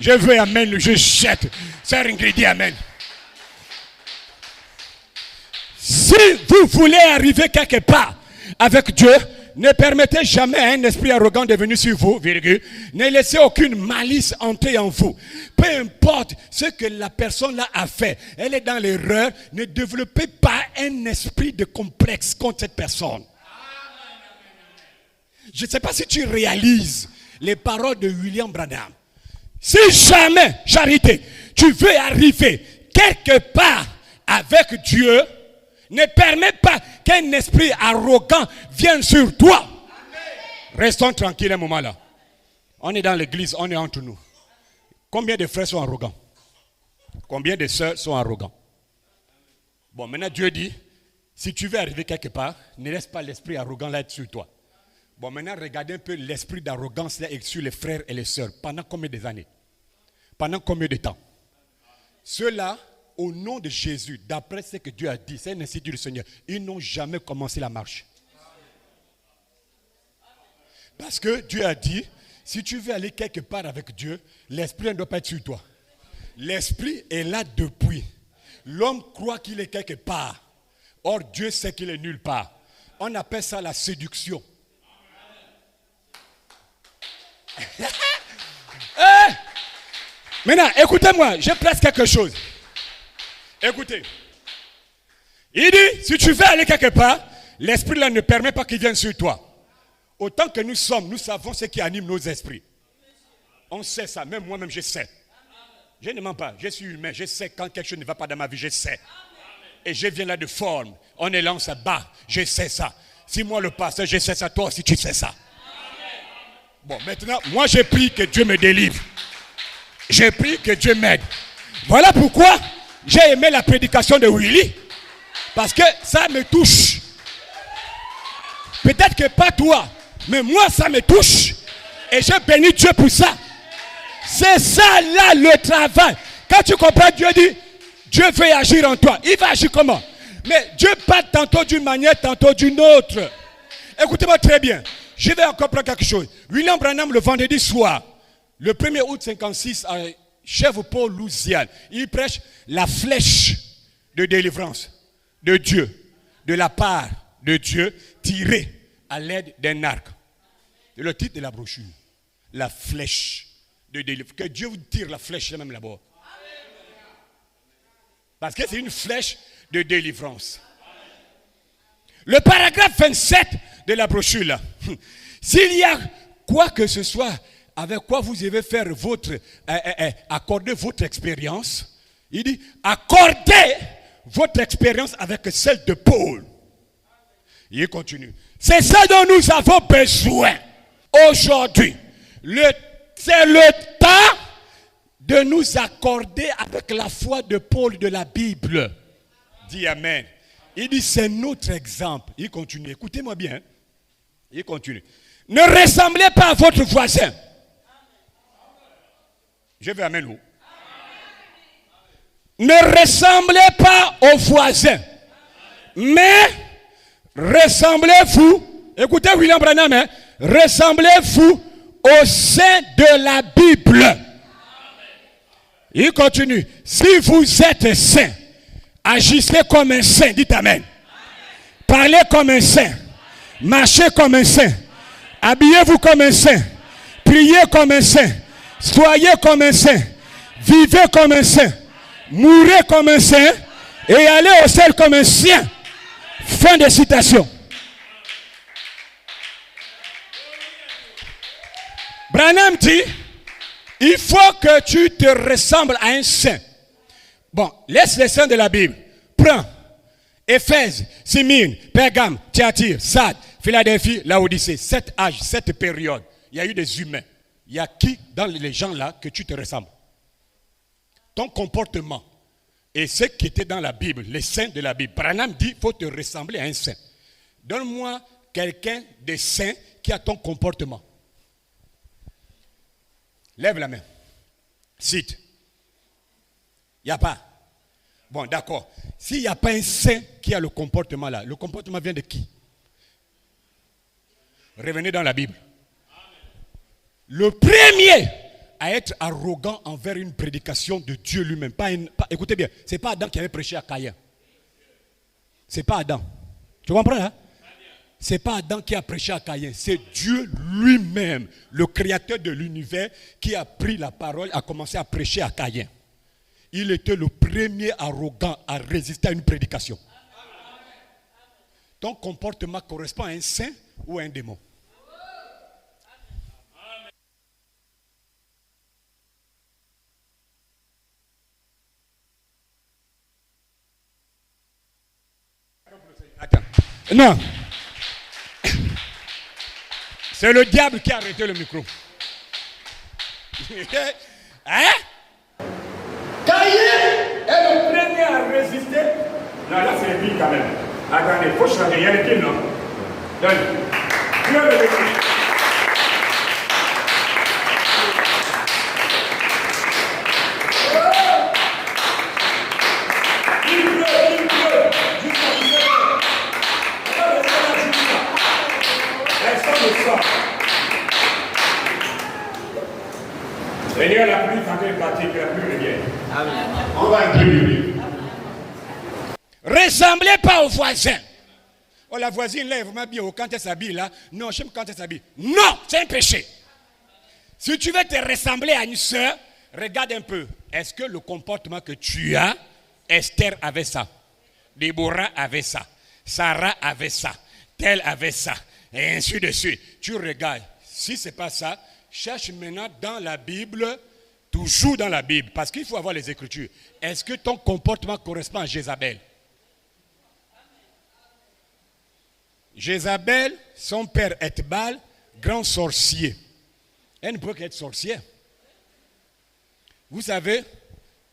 Je veux amen, je jette. Sœur Ingrid, amen. Si vous voulez arriver quelque part avec Dieu, ne permettez jamais à un esprit arrogant de venir sur vous, virgule. Ne laissez aucune malice entrer en vous. Peu importe ce que la personne là a fait, elle est dans l'erreur. Ne développez pas un esprit de complexe contre cette personne. Je ne sais pas si tu réalises les paroles de William Branham. Si jamais, charité, tu veux arriver quelque part avec Dieu, ne permets pas qu'un esprit arrogant vienne sur toi. Restons tranquilles un moment là. On est dans l'église, on est entre nous. Combien de frères sont arrogants? Combien de sœurs sont arrogants? Bon, maintenant Dieu dit, si tu veux arriver quelque part, ne laisse pas l'esprit arrogant là être sur toi. Bon, maintenant regardez un peu l'esprit d'arrogance là sur les frères et les sœurs. Pendant combien d'années? Pendant combien de temps? Ceux-là, au nom de Jésus, d'après ce que Dieu a dit, c'est un institut du Seigneur, ils n'ont jamais commencé la marche. Parce que Dieu a dit, si tu veux aller quelque part avec Dieu, l'esprit ne doit pas être sur toi. L'esprit est là depuis. L'homme croit qu'il est quelque part. Or, Dieu sait qu'il est nulle part. On appelle ça la séduction. Maintenant, écoutez-moi, j'ai presque quelque chose. Écoutez. Il dit, si tu veux aller quelque part, l'esprit là ne permet pas qu'il vienne sur toi. Autant que nous sommes, nous savons ce qui anime nos esprits. On sait ça, même moi-même je sais. Je ne mens pas, je suis humain, je sais quand quelque chose ne va pas dans ma vie, je sais. Et je viens là de forme, on est là, on se bat, je sais ça. Si moi le pasteur, je sais ça, toi aussi tu sais ça. Bon, maintenant, moi je prie que Dieu me délivre. Je prie que Dieu m'aide. Voilà pourquoi j'ai aimé la prédication de Willy. Parce que ça me touche. Peut-être que pas toi, mais moi ça me touche. Et j'ai béni Dieu pour ça. C'est ça là le travail. Quand tu comprends, Dieu dit, Dieu veut agir en toi. Il va agir comment? Mais Dieu parle tantôt d'une manière, tantôt d'une autre. Écoutez-moi très bien. Je vais encore prendre quelque chose. William Branham, le vendredi soir, le 1er août 56, à Shreveport, Louisiane, il prêche la flèche de délivrance de Dieu, de la part de Dieu, tirée à l'aide d'un arc. C'est le titre de la brochure. La flèche de délivrance. Que Dieu vous tire la flèche là même là-bas. Parce que c'est une flèche de délivrance. Le paragraphe 27 de la brochure là. S'il y a quoi que ce soit avec quoi vous devez faire accorder votre expérience, il dit, accordez votre expérience avec celle de Paul. Il continue. C'est ça dont nous avons besoin aujourd'hui. C'est le temps de nous accorder avec la foi de Paul de la Bible. Dis Amen. Il dit, c'est notre exemple. Il continue. Écoutez-moi bien. Il continue. Ne ressemblez pas à votre voisin. Je vais Amen où? Ne ressemblez pas aux voisins. Mais ressemblez-vous. Écoutez William Branham. Hein, ressemblez-vous au sein de la Bible. Il continue. Si vous êtes saint, agissez comme un saint. Dites Amen. Parlez comme un saint. Marchez comme un saint. Habillez-vous comme un saint. Priez comme un saint. Soyez comme un saint. Vivez comme un saint. Mourez comme un saint. Et allez au ciel comme un saint. Fin de citation. Branham dit, il faut que tu te ressembles à un saint. Bon, laisse les saints de la Bible. Prends Éphèse, Smyrne, Pergame, Thyatire, Sardes, Philadelphie, Laodicée. 7 âges, 7 périodes. Il y a eu des humains. Il y a qui dans les gens là que tu te ressembles? Ton comportement et ce qui était dans la Bible, les saints de la Bible. Branham dit, il faut te ressembler à un saint. Donne-moi quelqu'un de saint qui a ton comportement. Lève la main. Cite. Il n'y a pas. Bon, d'accord. S'il n'y a pas un saint qui a le comportement là, le comportement vient de qui? Revenez dans la Bible. Le premier à être arrogant envers une prédication de Dieu lui-même. Écoutez bien, ce n'est pas Adam qui avait prêché à Caïn. Ce n'est pas Adam. Tu comprends hein? Ce n'est pas Adam qui a prêché à Caïn, c'est Dieu lui-même, le créateur de l'univers, qui a pris la parole, a commencé à prêcher à Caïn. Il était le premier arrogant à résister à une prédication. Ton comportement correspond à un saint ou à un démon. Attends. Non. C'est le diable qui a arrêté le micro. Hein? Caïn est le premier à résister. Non, là c'est vite quand même. Attendez, il faut changer. Il y a les pieds, non? Donne. Dieu le bénisse. Seigneur, la pluie quand elle pratique, la pluie revient. On va inclure. Ressemblez pas au voisin. Oh, la voisine là, elle vous bien quand elle s'habille là. Non, j'aime quand elle s'habille. Non, c'est un péché. Si tu veux te ressembler à une sœur, regarde un peu. Est-ce que le comportement que tu as, Esther avait ça, Déborah avait ça, Sarah avait ça, tel avait ça, et ainsi de suite. Tu regardes. Si ce n'est pas ça, cherche maintenant dans la Bible, toujours dans la Bible, parce qu'il faut avoir les Écritures. Est-ce que ton comportement correspond à Jézabel? Jézabel, son père Ethbal, grand sorcier. Elle ne peut qu'être sorcière. Vous savez,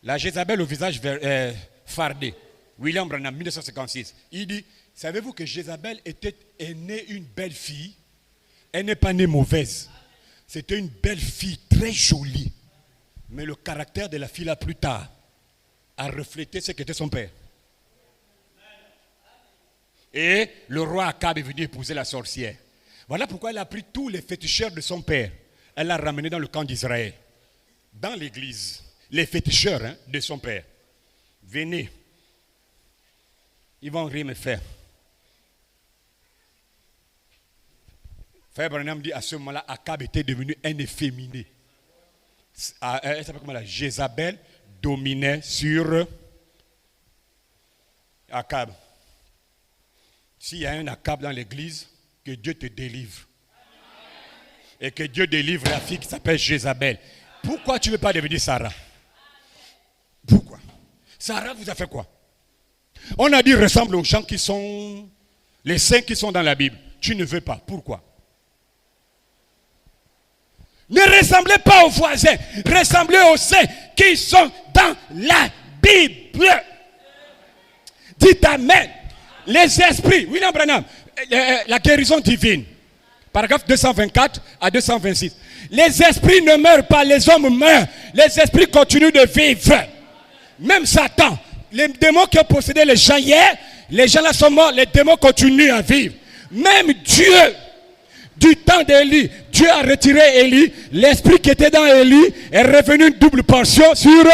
la Jézabel au visage fardé, William Branham, 1956, il dit, savez-vous que Jézabel est née une belle fille? Elle n'est pas née mauvaise. C'était une belle fille, très jolie. Mais le caractère de la fille là plus tard a reflété ce qu'était son père. Et le roi Akab est venu épouser la sorcière. Voilà pourquoi elle a pris tous les féticheurs de son père. Elle l'a ramené dans le camp d'Israël. Dans l'église. Les féticheurs de son père. Venez. Ils vont rien me faire. Frère Branham dit à ce moment-là, Akab était devenu un efféminé. Elle s'appelle comment là? Jézabel dominait sur Akab. S'il y a un Akab dans l'église, que Dieu te délivre. Et que Dieu délivre la fille qui s'appelle Jézabel. Pourquoi tu ne veux pas devenir Sarah? Pourquoi? Sarah vous a fait quoi? On a dit ressemble aux gens qui sont, les saints qui sont dans la Bible. Tu ne veux pas. Pourquoi? Ne ressemblez pas aux voisins. Ressemblez aux saints qui sont dans la Bible. Dites Amen. Les esprits, William Branham, la guérison divine, paragraphe 224 à 226. Les esprits ne meurent pas, les hommes meurent. Les esprits continuent de vivre. Même Satan, les démons qui ont possédé les gens hier, les gens là sont morts, les démons continuent à vivre. Même Dieu, du temps d'Élie, Dieu a retiré Élie. L'esprit qui était dans Élie est revenu une double portion sur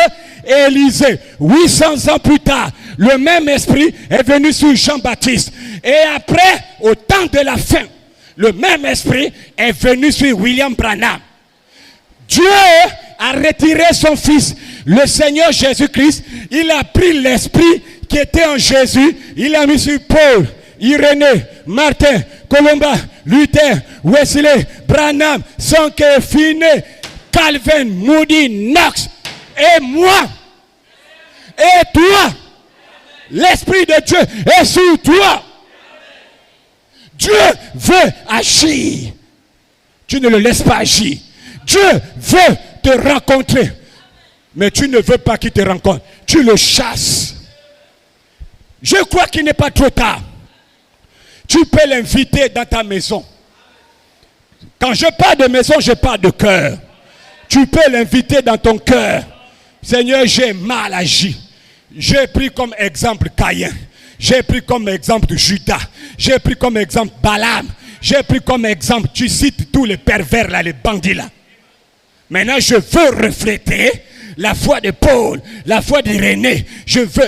Élisée. 800 ans plus tard, le même esprit est venu sur Jean-Baptiste. Et après, au temps de la fin, le même esprit est venu sur William Branham. Dieu a retiré son fils, le Seigneur Jésus-Christ. Il a pris l'esprit qui était en Jésus. Il l'a mis sur Paul, Irénée, Martin, Colomba, Luther, Wesley, Branham, Sonke, Finney, Calvin, Moody, Knox et moi. Et toi, l'Esprit de Dieu est sur toi. Dieu veut agir. Tu ne le laisses pas agir. Dieu veut te rencontrer. Mais tu ne veux pas qu'il te rencontre. Tu le chasses. Je crois qu'il n'est pas trop tard. Tu peux l'inviter dans ta maison. Quand je parle de maison, je parle de cœur. Tu peux l'inviter dans ton cœur. Seigneur, j'ai mal agi. J'ai pris comme exemple Caïn. J'ai pris comme exemple Judas. J'ai pris comme exemple Balaam. J'ai pris comme exemple, tu cites tous les pervers là, les bandits là. Maintenant, je veux refléter la foi de Paul, la foi d'Irénée.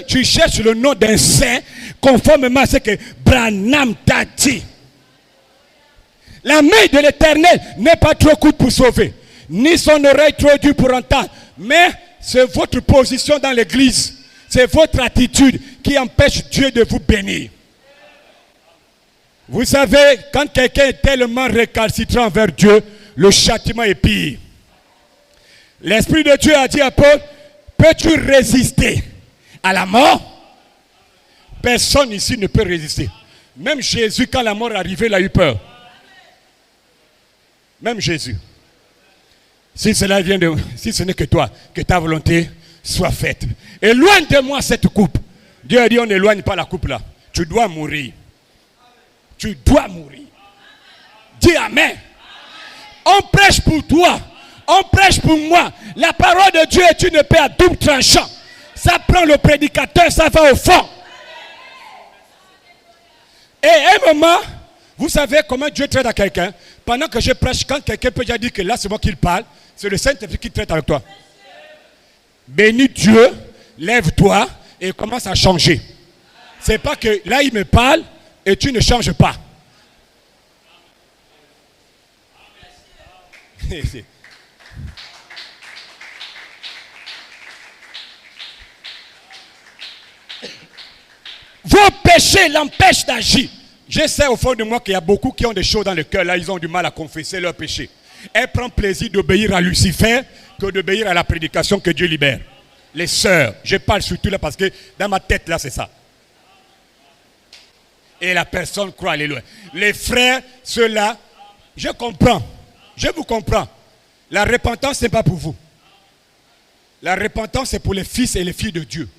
Tu cherches le nom d'un saint conformément à ce que Branham t'a dit. La main de l'Éternel n'est pas trop courte pour sauver, ni son oreille trop dure pour entendre. Mais c'est votre position dans l'église, c'est votre attitude qui empêche Dieu de vous bénir. Vous savez, quand quelqu'un est tellement récalcitrant envers Dieu, le châtiment est pire. L'Esprit de Dieu a dit à Paul, peux-tu résister à la mort? Personne ici ne peut résister. Même Jésus, quand la mort est arrivée, il a eu peur. Même Jésus. Si cela vient de... Si ce n'est que toi, que ta volonté soit faite. Éloigne de moi cette coupe. Dieu a dit, on n'éloigne pas la coupe là. Tu dois mourir. Tu dois mourir. Dis Amen. On prêche pour toi. On prêche pour moi. La parole de Dieu est une épée à double tranchant. Ça prend le prédicateur, ça va au fond. Et à un moment, vous savez comment Dieu traite à quelqu'un. Pendant que je prêche, quand quelqu'un peut déjà dire que là c'est moi qui parle, c'est le Saint-Esprit qui traite avec toi. Bénis Dieu, lève-toi et commence à changer. C'est pas que là il me parle et tu ne changes pas. Vos péchés l'empêchent d'agir. Je sais au fond de moi qu'il y a beaucoup qui ont des choses dans le cœur. Là, ils ont du mal à confesser leurs péchés. Elle prend plaisir d'obéir à Lucifer que d'obéir à la prédication que Dieu libère. Les sœurs, je parle surtout là parce que dans ma tête là, c'est ça. Et la personne croit, alléluia. Les frères, ceux-là, je comprends. Je vous comprends. La repentance, ce n'est pas pour vous. La repentance, c'est pour les fils et les filles de Dieu.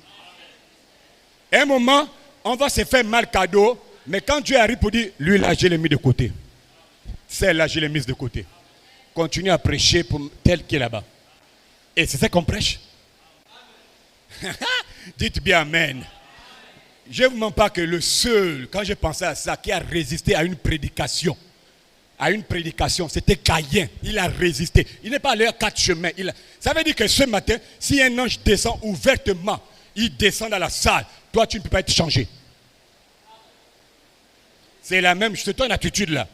À un moment, on va se faire mal cadeau, mais quand Dieu arrive pour dire, lui là, je l'ai mis de côté. Celle-là, je l'ai mise de côté. Continue à prêcher pour tel qui est là-bas. Et c'est ça qu'on prêche. Dites bien Amen. Je ne vous mens pas que le seul, quand j'ai pensé à ça, qui a résisté à une prédication, c'était Caïn. Il a résisté. Il n'est pas allé à 4 chemins. Ça veut dire que ce matin, si un ange descend ouvertement, il descend dans la salle, toi tu ne peux pas être changé. C'est la même, c'est ton attitude là.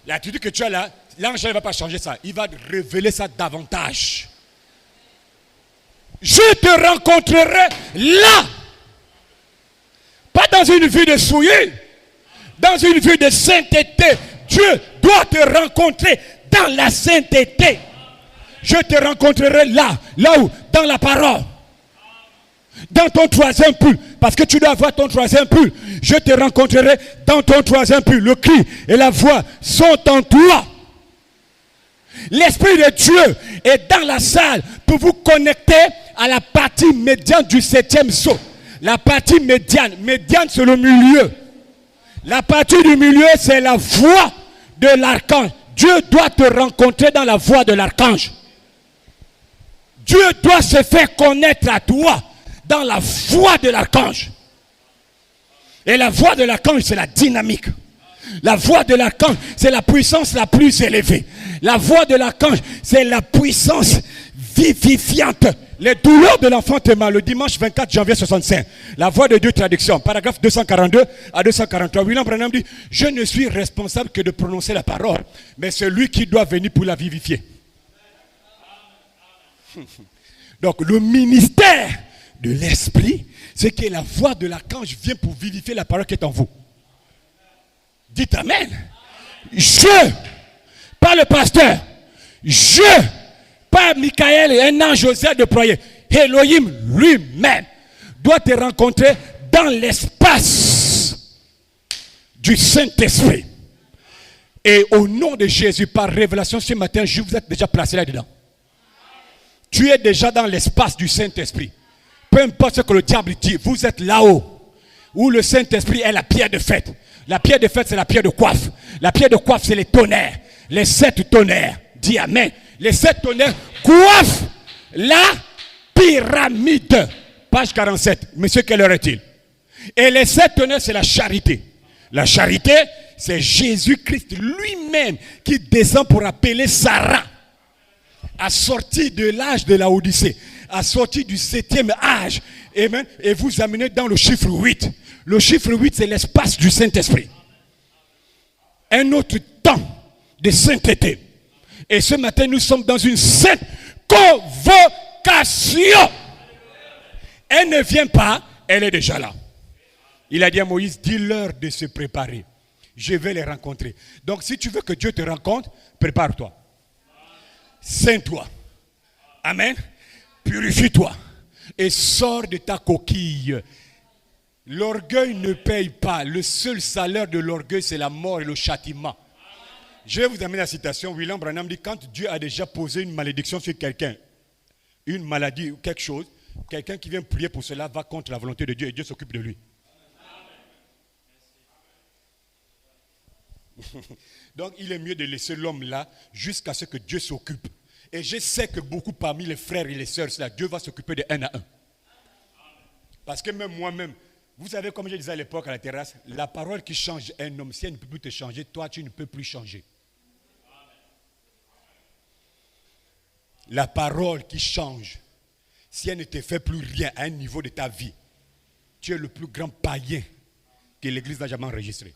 L'attitude que tu as là, l'ange ne va pas changer ça. Il va révéler ça davantage. Je te rencontrerai là. Pas dans une vie de souillure. Dans une vie de sainteté. Dieu doit te rencontrer dans la sainteté. Je te rencontrerai là. Là où? Dans la parole. Dans ton troisième pull. Parce que tu dois avoir ton troisième pull. Je te rencontrerai dans ton troisième pull. Le cri et la voix sont en toi. L'Esprit de Dieu est dans la salle pour vous connecter à la partie médiane du 7e sceau. La partie médiane. Médiane, c'est le milieu. La partie du milieu, c'est la voix de l'archange. Dieu doit te rencontrer dans la voix de l'archange. Dieu doit se faire connaître à toi dans la voix de l'archange. Et la voix de l'archange, c'est la dynamique. La voix de l'archange, c'est la puissance la plus élevée. La voix de l'archange, c'est la puissance vivifiante. Les douleurs de l'enfantement, le dimanche 24 janvier 65. La voix de Dieu, traduction, paragraphe 242 à 243. William Branham dit, je ne suis responsable que de prononcer la parole, mais c'est lui qui doit venir pour la vivifier. Donc le ministère de l'esprit, c'est que la voix de l'archange vient pour vivifier la parole qui est en vous. Dites Amen. Je, pas le pasteur, pas Michael et un ange Joseph de prier. Elohim lui-même doit te rencontrer dans l'espace du Saint-Esprit. Et au nom de Jésus, par révélation ce matin, je vous ai déjà placé là-dedans. Tu es déjà dans l'espace du Saint-Esprit. Peu importe ce que le diable dit, vous êtes là-haut, où le Saint-Esprit est la pierre de fête. La pierre de fête, c'est la pierre de coiffe. La pierre de coiffe, c'est les tonnerres. Les 7 tonnerres. Dis Amen. Les 7 tonnerres coiffent la pyramide. Page 47. Monsieur, quelle heure est-il? Et les 7 tonnerres, c'est la charité. La charité, c'est Jésus-Christ lui-même qui descend pour appeler Sarah à sortir de l'âge de la Odyssée, à sortir du 7e âge. Amen. Et vous amener dans le chiffre 8. Le chiffre 8, c'est l'espace du Saint-Esprit. Un autre temps de sainteté. Et ce matin, nous sommes dans une sainte convocation. Elle ne vient pas, elle est déjà là. Il a dit à Moïse, dis-leur de se préparer. Je vais les rencontrer. Donc si tu veux que Dieu te rencontre, prépare-toi. Sains-toi. Amen. Purifie-toi. Et sors de ta coquille. L'orgueil ne paye pas. Le seul salaire de l'orgueil, c'est la mort et le châtiment. Je vais vous amener la citation. William Branham dit, quand Dieu a déjà posé une malédiction sur quelqu'un, une maladie ou quelque chose, quelqu'un qui vient prier pour cela va contre la volonté de Dieu et Dieu s'occupe de lui. Donc il est mieux de laisser l'homme là jusqu'à ce que Dieu s'occupe. Et je sais que beaucoup parmi les frères et les sœurs, là, Dieu va s'occuper de un à un. Parce que même moi-même, vous savez comme je disais à l'époque à la terrasse, la parole qui change un homme, si elle ne peut plus te changer, toi tu ne peux plus changer. La parole qui change, si elle ne te fait plus rien à un niveau de ta vie, tu es le plus grand païen que l'Église n'a jamais enregistré.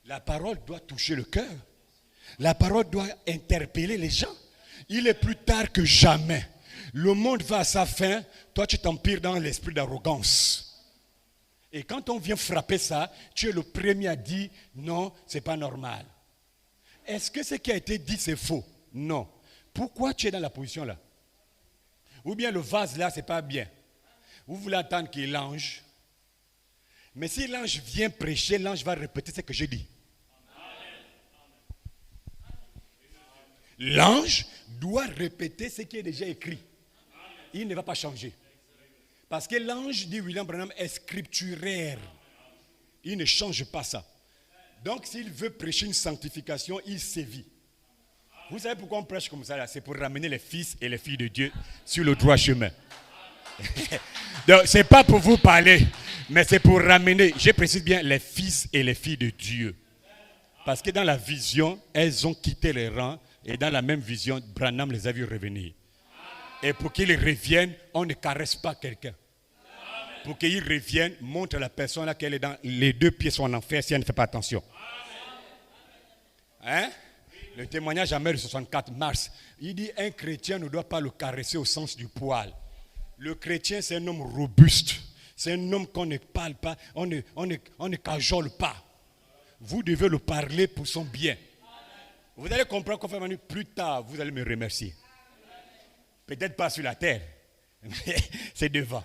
La parole doit toucher le cœur. La parole doit interpeller les gens. Il est plus tard que jamais. Le monde va à sa fin. Toi, tu t'empires dans l'esprit d'arrogance. Et quand on vient frapper ça, tu es le premier à dire non, c'est pas normal. Est-ce que ce qui a été dit, c'est faux? Non. Pourquoi tu es dans la position là? Ou bien le vase là, c'est pas bien. Vous voulez attendre qu'il l'ange. Mais si l'ange vient prêcher, l'ange va répéter ce que j'ai dit. L'ange doit répéter ce qui est déjà écrit. Il ne va pas changer. Parce que l'ange, dit William Branham, est scripturaire. Il ne change pas ça. Donc s'il veut prêcher une sanctification, il sévit. Vous savez pourquoi on prêche comme ça là? C'est pour ramener les fils et les filles de Dieu sur le droit chemin. Donc ce n'est pas pour vous parler, mais c'est pour ramener, je précise bien, les fils et les filles de Dieu. Parce que dans la vision, elles ont quitté les rangs et dans la même vision, Branham les a vus revenir. Et pour qu'ils reviennent, on ne caresse pas quelqu'un. Pour qu'ils reviennent, montre à la personne là qu'elle est dans les deux pieds sont en enfer si elle ne fait pas attention. Hein? Le témoignage à mai le 64 mars, il dit un chrétien ne doit pas le caresser au sens du poil. Le chrétien, c'est un homme robuste. C'est un homme qu'on ne parle pas, on ne cajole pas. Vous devez le parler pour son bien. Vous allez comprendre qu'on fait Manu plus tard, vous allez me remercier. Peut-être pas sur la terre, mais c'est devant.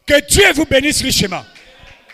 Que Dieu vous bénisse richement.